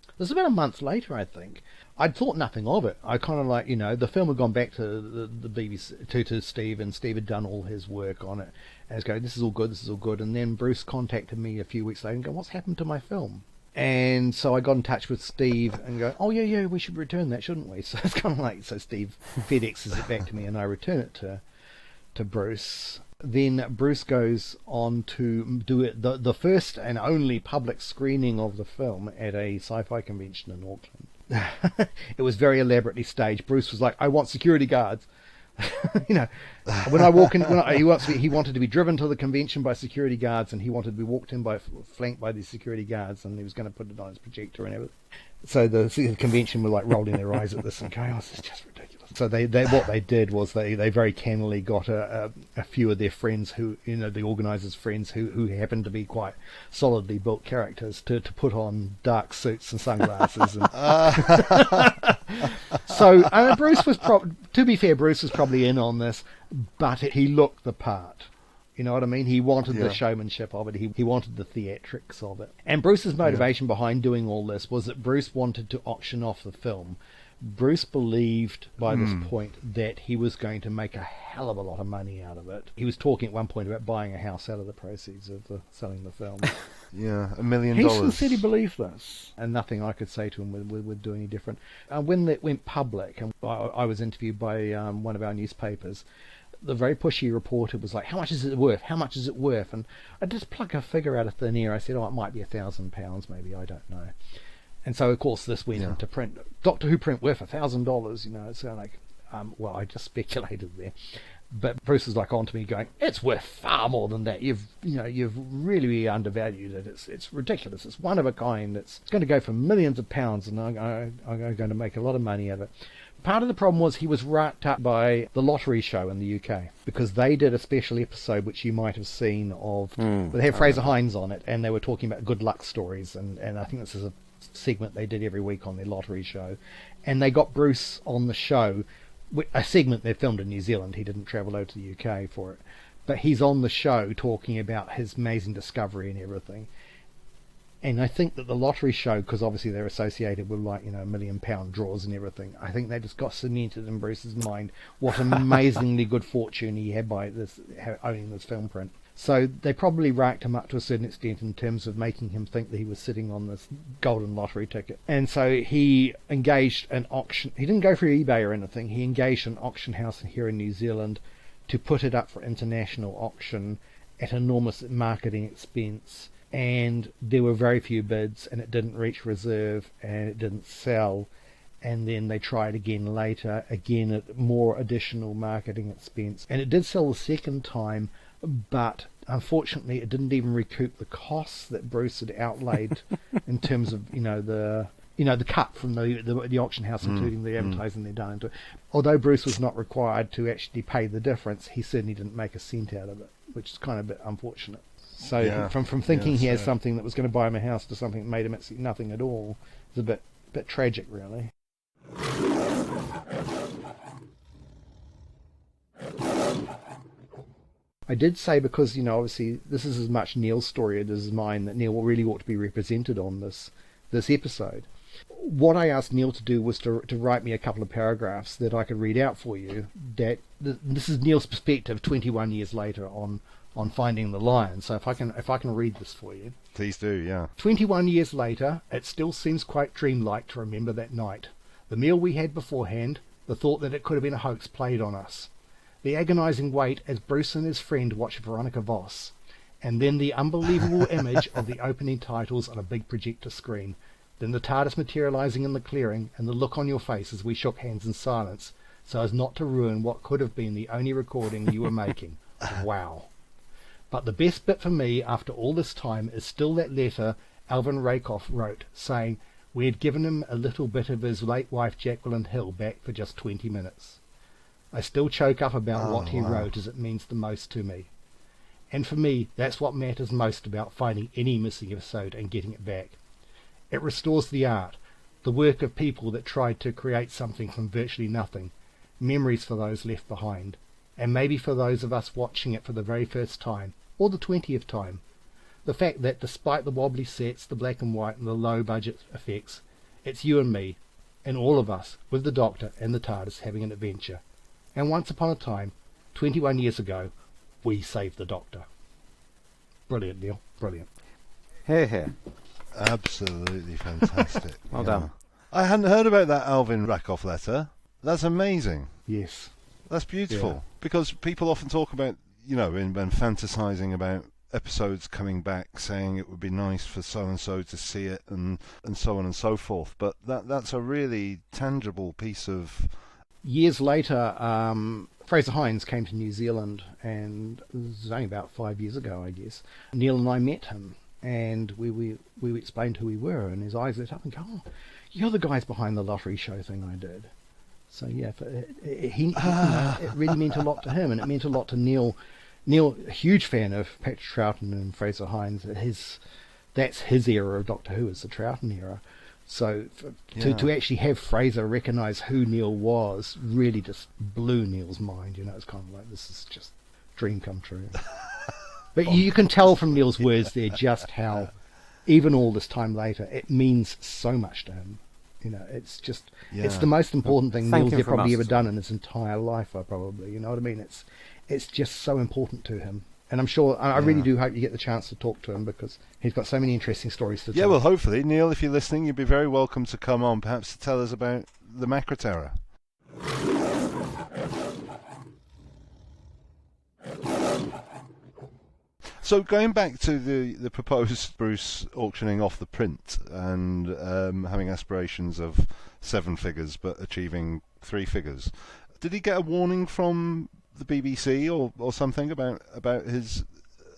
it was about a month later, I think. I'd thought nothing of it. I kind of like, the film had gone back to the BBC, to Steve, and Steve had done all his work on it. And was going, this is all good. And then Bruce contacted me a few weeks later and go, what's happened to my film? And so I got in touch with Steve and go, oh, yeah, we should return that, shouldn't we? So it's kind of like, so Steve FedExes it back to me and I return it to Bruce. Then Bruce goes on to do it, the first and only public screening of the film at a sci-fi convention in Auckland. It was very elaborately staged. Bruce was like, I want security guards. When I walk in, he wanted to be driven to the convention by security guards, and he wanted to be walked in flanked by these security guards, and he was going to put it on his projector and everything. So the convention were like rolling their eyes at this and going, oh, this is just ridiculous. So they what they did was they very cannily got a few of their friends who, the organisers' friends who happened to be quite solidly built characters to put on dark suits and sunglasses. So Bruce was to be fair, Bruce was probably in on this, but he looked the part. You know what I mean? He wanted the showmanship of it. He wanted the theatrics of it. And Bruce's motivation behind doing all this was that Bruce wanted to auction off the film. Bruce believed by this point that he was going to make a hell of a lot of money out of it. He was talking at one point about buying a house out of the proceeds of selling the film. Yeah, $1 million. He sincerely believed this, and nothing I could say to him would do any different. When it went public, and I was interviewed by one of our newspapers, the very pushy reporter was like, how much is it worth? How much is it worth? And I just pluck a figure out of thin air. I said, it might be £1,000, maybe, I don't know. And so, of course, this went into print. Doctor Who print worth $1,000, It's kind of like, well, I just speculated there. But Bruce was like on to me going, it's worth far more than that. You've really undervalued it. It's ridiculous. It's one of a kind. It's going to go for millions of pounds, and I'm going to make a lot of money out of it. Part of the problem was he was racked up by the lottery show in the UK, because they did a special episode which you might have seen of. They had Fraser Hines on it, and they were talking about good luck stories, and I think this is a segment they did every week on their lottery show, and they got Bruce on the show, a segment they filmed in New Zealand. He didn't travel over to the UK for it, but he's on the show talking about his amazing discovery and everything. And I think that the lottery show, because obviously they're associated with £1 million draws and everything, I think they just got cemented in Bruce's mind what an amazingly good fortune he had by owning this film print. So they probably racked him up to a certain extent in terms of making him think that he was sitting on this golden lottery ticket. And so he engaged an auction. He didn't go through eBay or anything. He engaged an auction house here in New Zealand to put it up for international auction at enormous marketing expense. And there were very few bids, and it didn't reach reserve, and it didn't sell. And then they tried again later, again at more additional marketing expense. And it did sell the second time, but unfortunately it didn't even recoup the costs that Bruce had outlaid in terms of the cut from the auction house, including the advertising they'd done into it. Although Bruce was not required to actually pay the difference, he certainly didn't make a cent out of it, which is kind of a bit unfortunate. So from thinking he had something that was going to buy him a house to something that made him absolutely nothing at all, it's a bit tragic, really. I did say, because obviously this is as much Neil's story as mine, that Neil really ought to be represented on this episode. What I asked Neil to do was to write me a couple of paragraphs that I could read out for you. This is Neil's perspective 21 years later on Finding the Lion. So if I can read this for you. Please do, yeah. 21 years later, it still seems quite dreamlike to remember that night. The meal we had beforehand, the thought that it could have been a hoax played on us. The agonising wait as Bruce and his friend watched Veronica Voss. And then the unbelievable image of the opening titles on a big projector screen. Then the TARDIS materialising in the clearing, and the look on your face as we shook hands in silence, so as not to ruin what could have been the only recording you were making. Wow. But the best bit for me after all this time is still that letter Alvin Rakoff wrote, saying we had given him a little bit of his late wife Jacqueline Hill back for just 20 minutes. I still choke up about what he wrote, as it means the most to me. And for me, that's what matters most about finding any missing episode and getting it back. It restores the art, the work of people that tried to create something from virtually nothing, memories for those left behind, and maybe for those of us watching it for the very first time, or the 20th time. The fact that despite the wobbly sets, the black and white and the low budget effects, it's you and me, and all of us, with the Doctor and the TARDIS having an adventure. And once upon a time, 21 years ago, we saved the Doctor. Brilliant, Neil. Brilliant. Hear, hear. Absolutely fantastic. Well done. I hadn't heard about that Alvin Rakoff letter. That's amazing. Yes. That's beautiful. Yeah. Because people often talk about, when fantasizing about episodes coming back, saying it would be nice for so-and-so to see it and so on and so forth. But that's a really tangible piece of... Years later, Fraser Hines came to New Zealand, and it was only about 5 years ago, I guess. Neil and I met him, and we explained who we were, and his eyes lit up and go, "Oh, you're the guys behind the lottery show thing I did." So yeah, it really meant a lot to him, and it meant a lot to Neil. Neil, a huge fan of Patrick Troughton and Fraser Hines. That's his era of Doctor Who, is the Troughton era. So to actually have Fraser recognise who Neil was really just blew Neil's mind. It's kind of like, this is just dream come true. But you can tell from Neil's words there just how, even all this time later, it means so much to him. It's just, it's the most important thing Neil's probably ever done in his entire life, probably. You know what I mean? It's just so important to him. And I'm sure, I really do hope you get the chance to talk to him, because he's got so many interesting stories to tell. Yeah, well, hopefully, Neil, if you're listening, you'd be very welcome to come on, perhaps to tell us about the Macra Terror. So going back to the proposed Bruce auctioning off the print and having aspirations of 7 figures but achieving 3 figures, did he get a warning from the BBC or something about his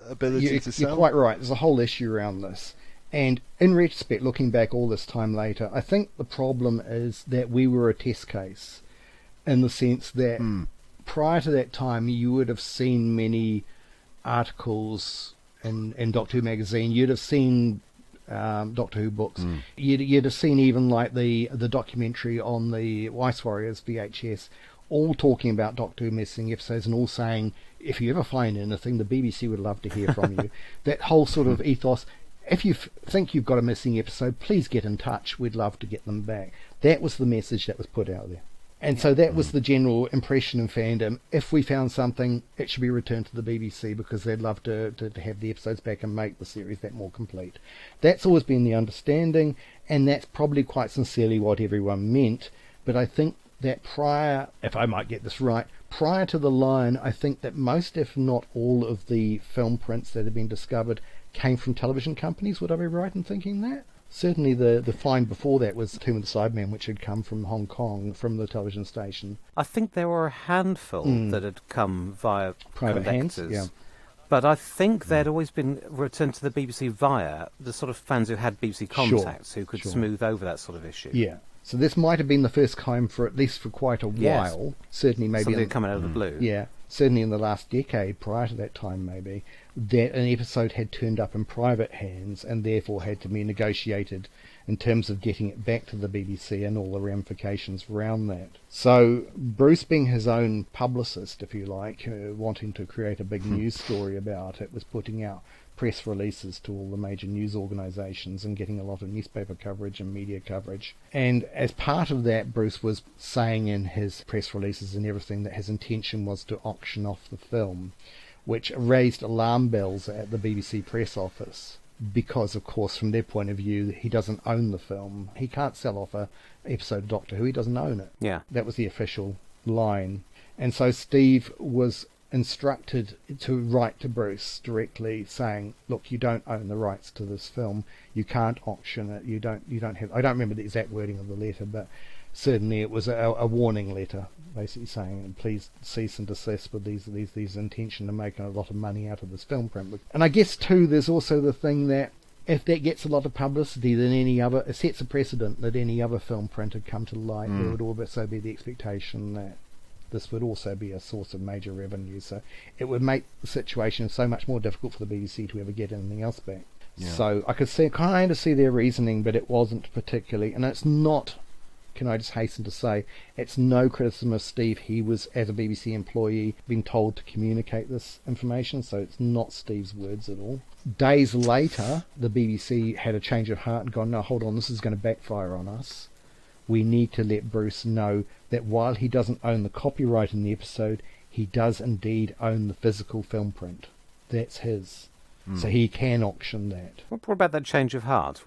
ability to sell? You're quite right. There's a whole issue around this. And in retrospect, looking back all this time later, I think the problem is that we were a test case, in the sense that prior to that time, you would have seen many articles in Doctor Who magazine. You'd have seen Doctor Who books. You'd have seen even like the documentary on the Weiss Warriors VHS, all talking about Doctor Who missing episodes, and all saying, if you ever find anything, the BBC would love to hear from you. That whole sort of ethos. If you think you've got a missing episode, please get in touch. We'd love to get them back. That was the message that was put out there. And so that was the general impression in fandom. If we found something, it should be returned to the BBC, because they'd love to have the episodes back and make the series that more complete. That's always been the understanding, and that's probably quite sincerely what everyone meant. But I think that prior, if I might get this right, prior to the line, I think that most, if not all, of the film prints that had been discovered came from television companies. Would I be right in thinking that? Certainly the find before that was Tomb of the Cybermen, which had come from Hong Kong, from the television station. I think there were a handful that had come via private hands. collectors. Yeah. But I think they'd always been returned to the BBC via the sort of fans who had BBC contacts, who could smooth over that sort of issue. Yeah. So this might have been the first time, for at least for quite a while, certainly maybe... Something coming out of the blue. Yeah, certainly in the last decade, prior to that time maybe, that an episode had turned up in private hands and therefore had to be negotiated in terms of getting it back to the BBC and all the ramifications around that. So Bruce, being his own publicist, if you like, wanting to create a big news story about it, was putting out press releases to all the major news organisations and getting a lot of newspaper coverage and media coverage. And as part of that, Bruce was saying in his press releases and everything that his intention was to auction off the film, which raised alarm bells at the BBC press office, because, of course, from their point of view, he doesn't own the film. He can't sell off a episode of Doctor Who. He doesn't own it. Yeah. That was the official line. And so Steve was instructed to write to Bruce directly saying, look, you don't own the rights to this film. You can't auction it. You don't have... I don't remember the exact wording of the letter, but certainly it was a warning letter, basically saying, please cease and desist with these intention of making a lot of money out of this film print. And I guess too, there's also the thing that if that gets a lot of publicity, then it sets a precedent that any other film print had come to light. There would also be the expectation that this would also be a source of major revenue. So it would make the situation so much more difficult for the BBC to ever get anything else back. Yeah. So I could kind of see their reasoning, but it wasn't particularly, and it's not, can I just hasten to say, it's no criticism of Steve. He was, as a BBC employee, being told to communicate this information, so it's not Steve's words at all. Days later, the BBC had a change of heart and gone, no, hold on, this is going to backfire on us. We need to let Bruce know that while he doesn't own the copyright in the episode, he does indeed own the physical film print. That's his. So he can auction that. What about that change of heart?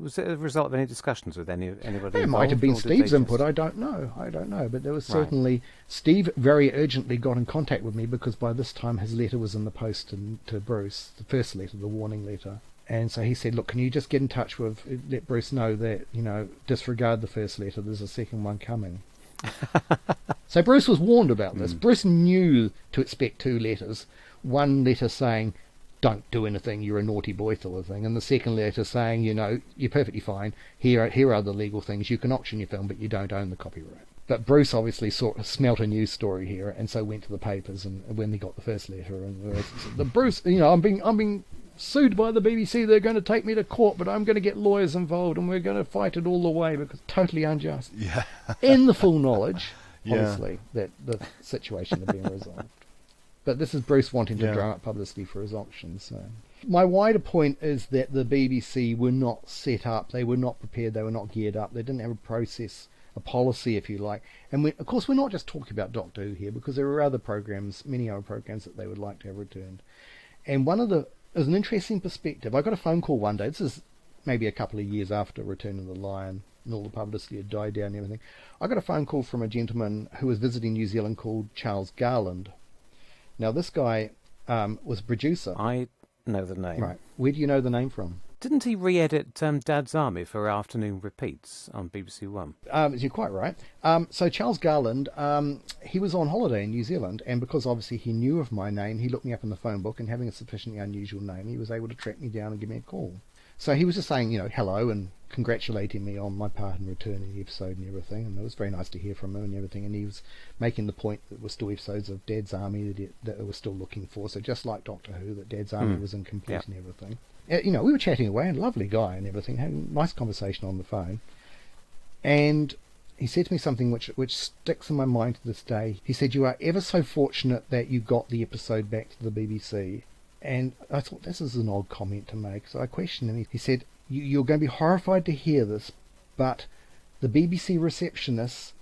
Was it a result of any discussions with anybody involved? It might have been Steve's input. I don't know. But there was certainly... Steve very urgently got in contact with me because by this time his letter was in the post to Bruce, the first letter, the warning letter. And so he said, look, can you just get in touch with, let Bruce know that, disregard the first letter, there's a second one coming. So Bruce was warned about this. Bruce knew to expect 2 letters. One letter saying, don't do anything, you're a naughty boy sort of thing. And the second letter saying, you're perfectly fine. Here are the legal things. You can auction your film, but you don't own the copyright. But Bruce obviously smelt a news story here, and so went to the papers. And when they got the first letter, and the Bruce, I'm being sued by the BBC. They're going to take me to court, but I'm going to get lawyers involved, and we're going to fight it all the way because totally unjust. Yeah. In the full knowledge, obviously, that the situation had been resolved. But this is Bruce wanting to drum up publicity for his auction. So my wider point is that the BBC were not set up. They were not prepared. They were not geared up. They didn't have a process, a policy, if you like. And of course, we're not just talking about Doctor Who here, because there are other programs, many other programs that they would like to have returned. And there's an interesting perspective. I got a phone call one day. This is maybe a couple of years after Return of the Lion and all the publicity had died down and everything. I got a phone call from a gentleman who was visiting New Zealand called Charles Garland. Now, this guy was a producer. I know the name. Right. Where do you know the name from? Didn't he re-edit Dad's Army for afternoon repeats on BBC One? You're quite right. So Charles Garland, he was on holiday in New Zealand, and because obviously he knew of my name, he looked me up in the phone book, and having a sufficiently unusual name, he was able to track me down and give me a call. So he was just saying, hello, and congratulating me on my part in returning the episode and everything, and it was very nice to hear from him and everything, and he was making the point that there were still episodes of Dad's Army that they were still looking for, so just like Doctor Who, that Dad's Army was incomplete and everything. We were chatting away, and lovely guy and everything, having a nice conversation on the phone, and he said to me something which sticks in my mind to this day. He said, you are ever so fortunate that you got the episode back to the BBC. And I thought, this is an odd comment to make, so I questioned him. He said, you're going to be horrified to hear this, but the BBC receptionists,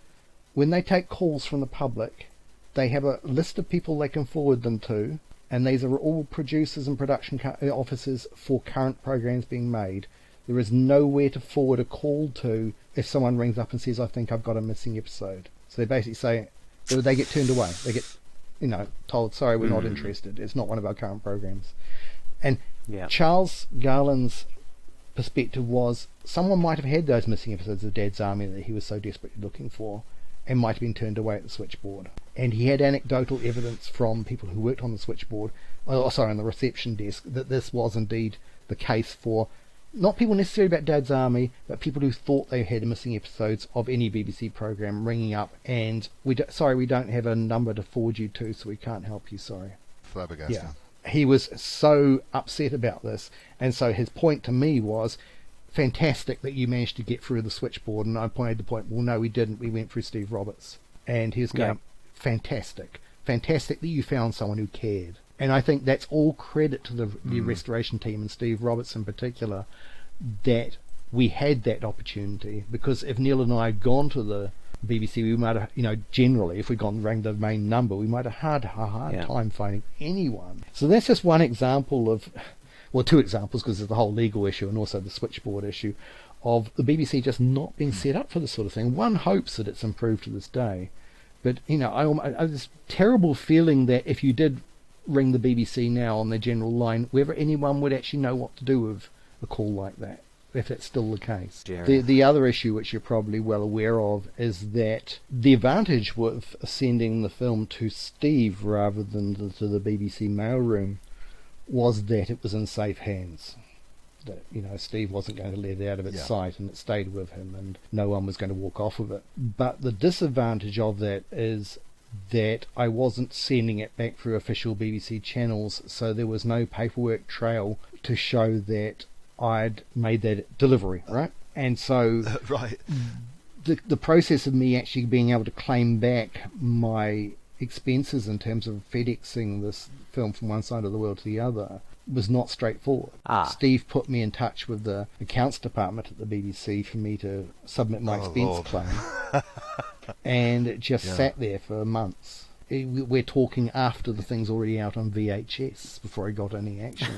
when they take calls from the public, they have a list of people they can forward them to, and these are all producers and production officers for current programs being made. There is nowhere to forward a call to if someone rings up and says, I think I've got a missing episode. So they basically say, they get turned away. They get told, sorry, we're not interested. It's not one of our current programs. And Charles Garland's perspective was someone might have had those missing episodes of Dad's Army that he was so desperately looking for and might have been turned away at the switchboard. And he had anecdotal evidence from people who worked on the switchboard, on the reception desk, that this was indeed the case for not people necessarily about Dad's Army, but people who thought they had missing episodes of any BBC program ringing up and, we don't have a number to forward you to, so we can't help you, sorry. Flabbergasting. Yeah. He was so upset about this, and so his point to me was, fantastic that you managed to get through the switchboard, and I pointed the point, well, no, we didn't. We went through Steve Roberts. And he was going, fantastic that you found someone who cared. And I think that's all credit to the restoration team and Steve Roberts in particular, that we had that opportunity. Because if Neil and I had gone to the BBC, we might have, generally, if we'd rang the main number, we might have had a hard time finding anyone. So that's just one example of, well, 2 examples, because there's the whole legal issue and also the switchboard issue, of the BBC just not being set up for this sort of thing. One hopes that it's improved to this day. But, I have this terrible feeling that if you did ring the BBC now on their general line, whether anyone would actually know what to do with a call like that, if that's still the case. The other issue, which you're probably well aware of, is that the advantage with sending the film to Steve rather than to the BBC mailroom was that it was in safe hands. That Steve wasn't going to let it out of its sight, and it stayed with him, and no one was going to walk off with it. But the disadvantage of that is that I wasn't sending it back through official BBC channels, so there was no paperwork trail to show that I'd made that delivery, right? And so right. the process of me actually being able to claim back my expenses in terms of FedExing this film from one side of the world to the other was not straightforward. Steve put me in touch with the accounts department at the BBC for me to submit my expense claim. And it just sat there for months. We're talking after the thing's already out on VHS before I got any action.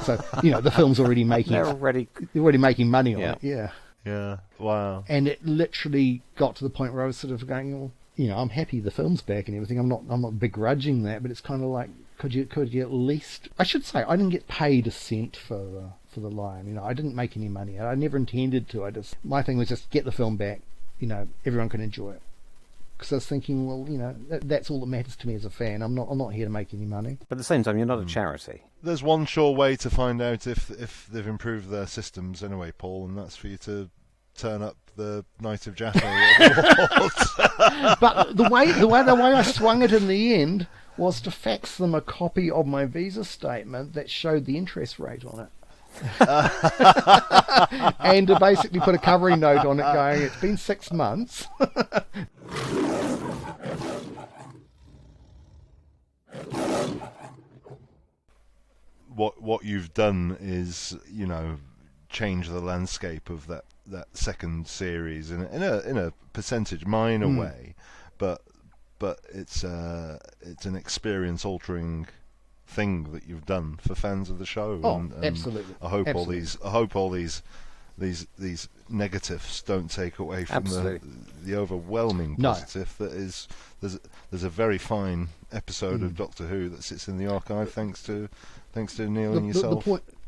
So, the film's already making they're already making money on it, yeah. Yeah, wow. And it literally got to the point where I was sort of going, well, I'm happy the film's back and everything. I'm not begrudging that, but it's kind of like, could you at least... I should say, I didn't get paid a cent for The Lion. I didn't make any money. I never intended to. My thing was just get the film back. Everyone can enjoy it. Because I was thinking, well, that's all that matters to me as a fan. I'm not here to make any money. But at the same time, you're not a charity. There's one sure way to find out if they've improved their systems anyway, Paul, and that's for you to turn up the Night of Jaffa Awards. But the way I swung it in the end was to fax them a copy of my visa statement that showed the interest rate on it. And to basically put a covering note on it going, it's been 6 months. What you've done is, change the landscape of that second series in a percentage minor way, but it's an experience altering thing that you've done for fans of the show. And absolutely. I hope all these negatives don't take away from the overwhelming positive that is. There's a very fine episode of Doctor Who that sits in the archive thanks to Neil and yourself.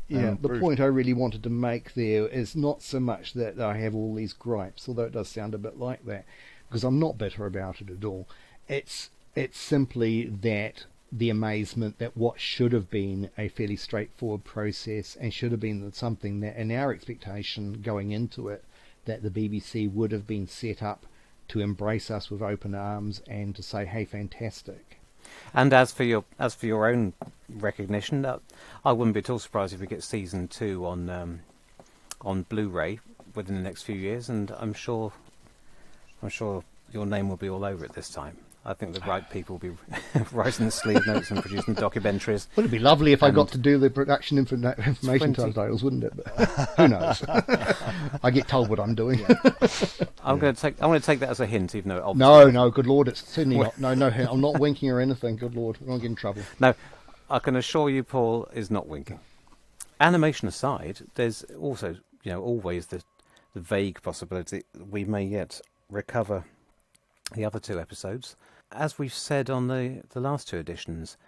The point I really wanted to make there is not so much that I have all these gripes, although it does sound a bit like that, because I'm not bitter about it at all. It's simply that the amazement that what should have been a fairly straightforward process and should have been something that, in our expectation going into it, that the BBC would have been set up to embrace us with open arms and to say, hey, fantastic. And as for your own recognition, I wouldn't be at all surprised if we get season 2 on Blu-ray within the next few years, and I'm sure your name will be all over it this time. I think the right people will be writing the sleeve notes and producing documentaries. Well, it'd be lovely if I got to do the production information titles, wouldn't it? But who knows? I get told what I'm doing. Yeah. I'm going to take that as a hint, even though it obviously... No, good Lord, it's certainly not. No, I'm not winking or anything. Good Lord, I won't get in trouble. No, I can assure you, Paul is not winking. Animation aside, there's also, always the vague possibility that we may yet recover the other 2 episodes. As we've said on the last 2 editions,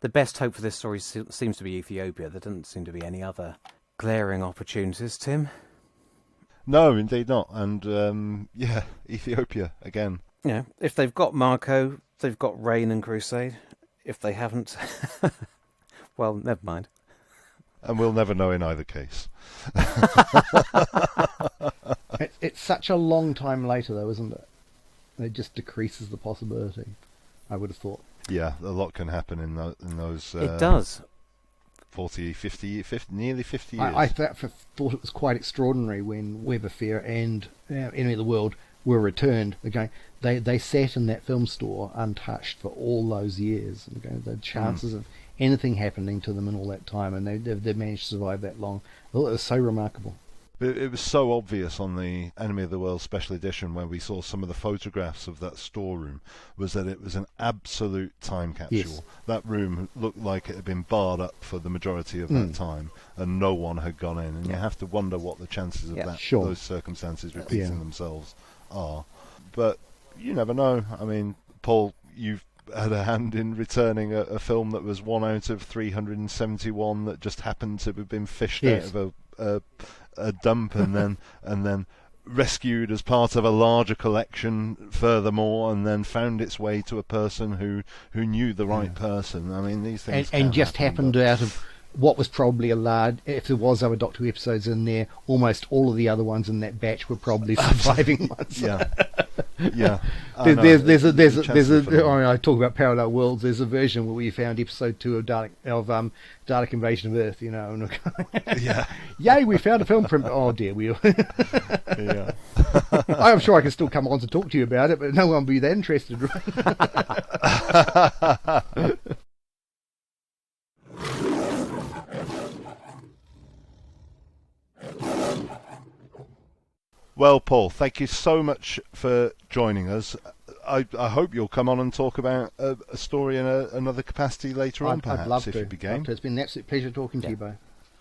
the best hope for this story seems to be Ethiopia. There doesn't seem to be any other glaring opportunities, Tim. No, indeed not. And, Ethiopia, again. If they've got Marco, they've got Rain and Crusade. If they haven't, well, never mind. And we'll never know in either case. It's such a long time later, though, isn't it? It just decreases the possibility, I would have thought. Yeah, a lot can happen in those... it does. 40, 50, nearly 50 years. I thought it was quite extraordinary when Web of Fear and Enemy of the World were returned. Again, they sat in that film store untouched for all those years. Okay, the chances of anything happening to them in all that time, and they've managed to survive that long. Well, it was so remarkable. But it was so obvious on the Enemy of the World special edition when we saw some of the photographs of that storeroom, was that it was an absolute time capsule. Yes. That room looked like it had been barred up for the majority of that time, and no one had gone in. And you have to wonder what the chances of those circumstances repeating themselves are. But you never know. I mean, Paul, you've had a hand in returning a film that was 1 out of 371 that just happened to have been fished out of a dump and then rescued as part of a larger collection furthermore, and then found its way to a person who knew the right person. I mean, these things and just happened out of what was probably a large, if there was other Doctor Who episodes in there, almost all of the other ones in that batch were probably surviving ones. Yeah. I mean, I I talk about parallel worlds. There's a version where we found episode 2 of Dalek Invasion of Earth. And yeah. yay, we found a film from. Oh dear, we. Yeah. I'm sure I can still come on to talk to you about it, but no one will be that interested, right? Well, Paul, thank you so much for joining us. I hope you'll come on and talk about a story in another capacity later on, perhaps, I'd love if to. you'd be game. It's been an absolute pleasure talking to you, Bo.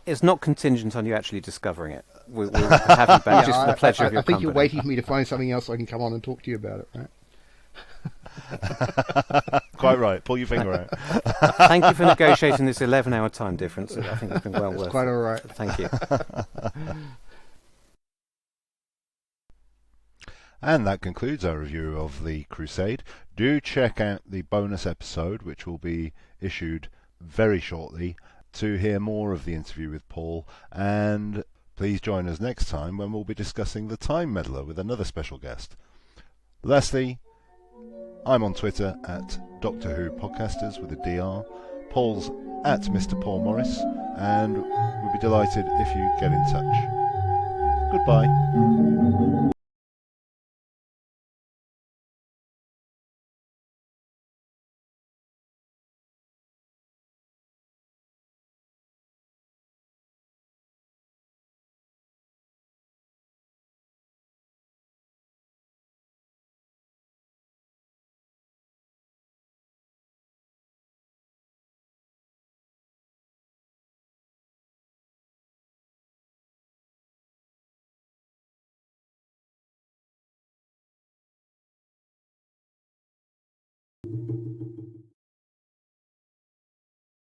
It's not contingent on you actually discovering it. We'll have you back just for the pleasure of your I think company. you're waiting for me to find something else so I can come on and talk to you about it, right? Quite right. Pull your finger out. Thank you for negotiating this 11-hour time difference. I think it's been well worth it. Quite all right. Thank you. And that concludes our review of the Crusade. Do check out the bonus episode, which will be issued very shortly, to hear more of the interview with Paul. And please join us next time when we'll be discussing the Time Meddler with another special guest. Lastly, I'm on Twitter at Doctor Who Podcasters with a DR. Paul's at Mr. Paul Morris, and we'd be delighted if you get in touch. Goodbye.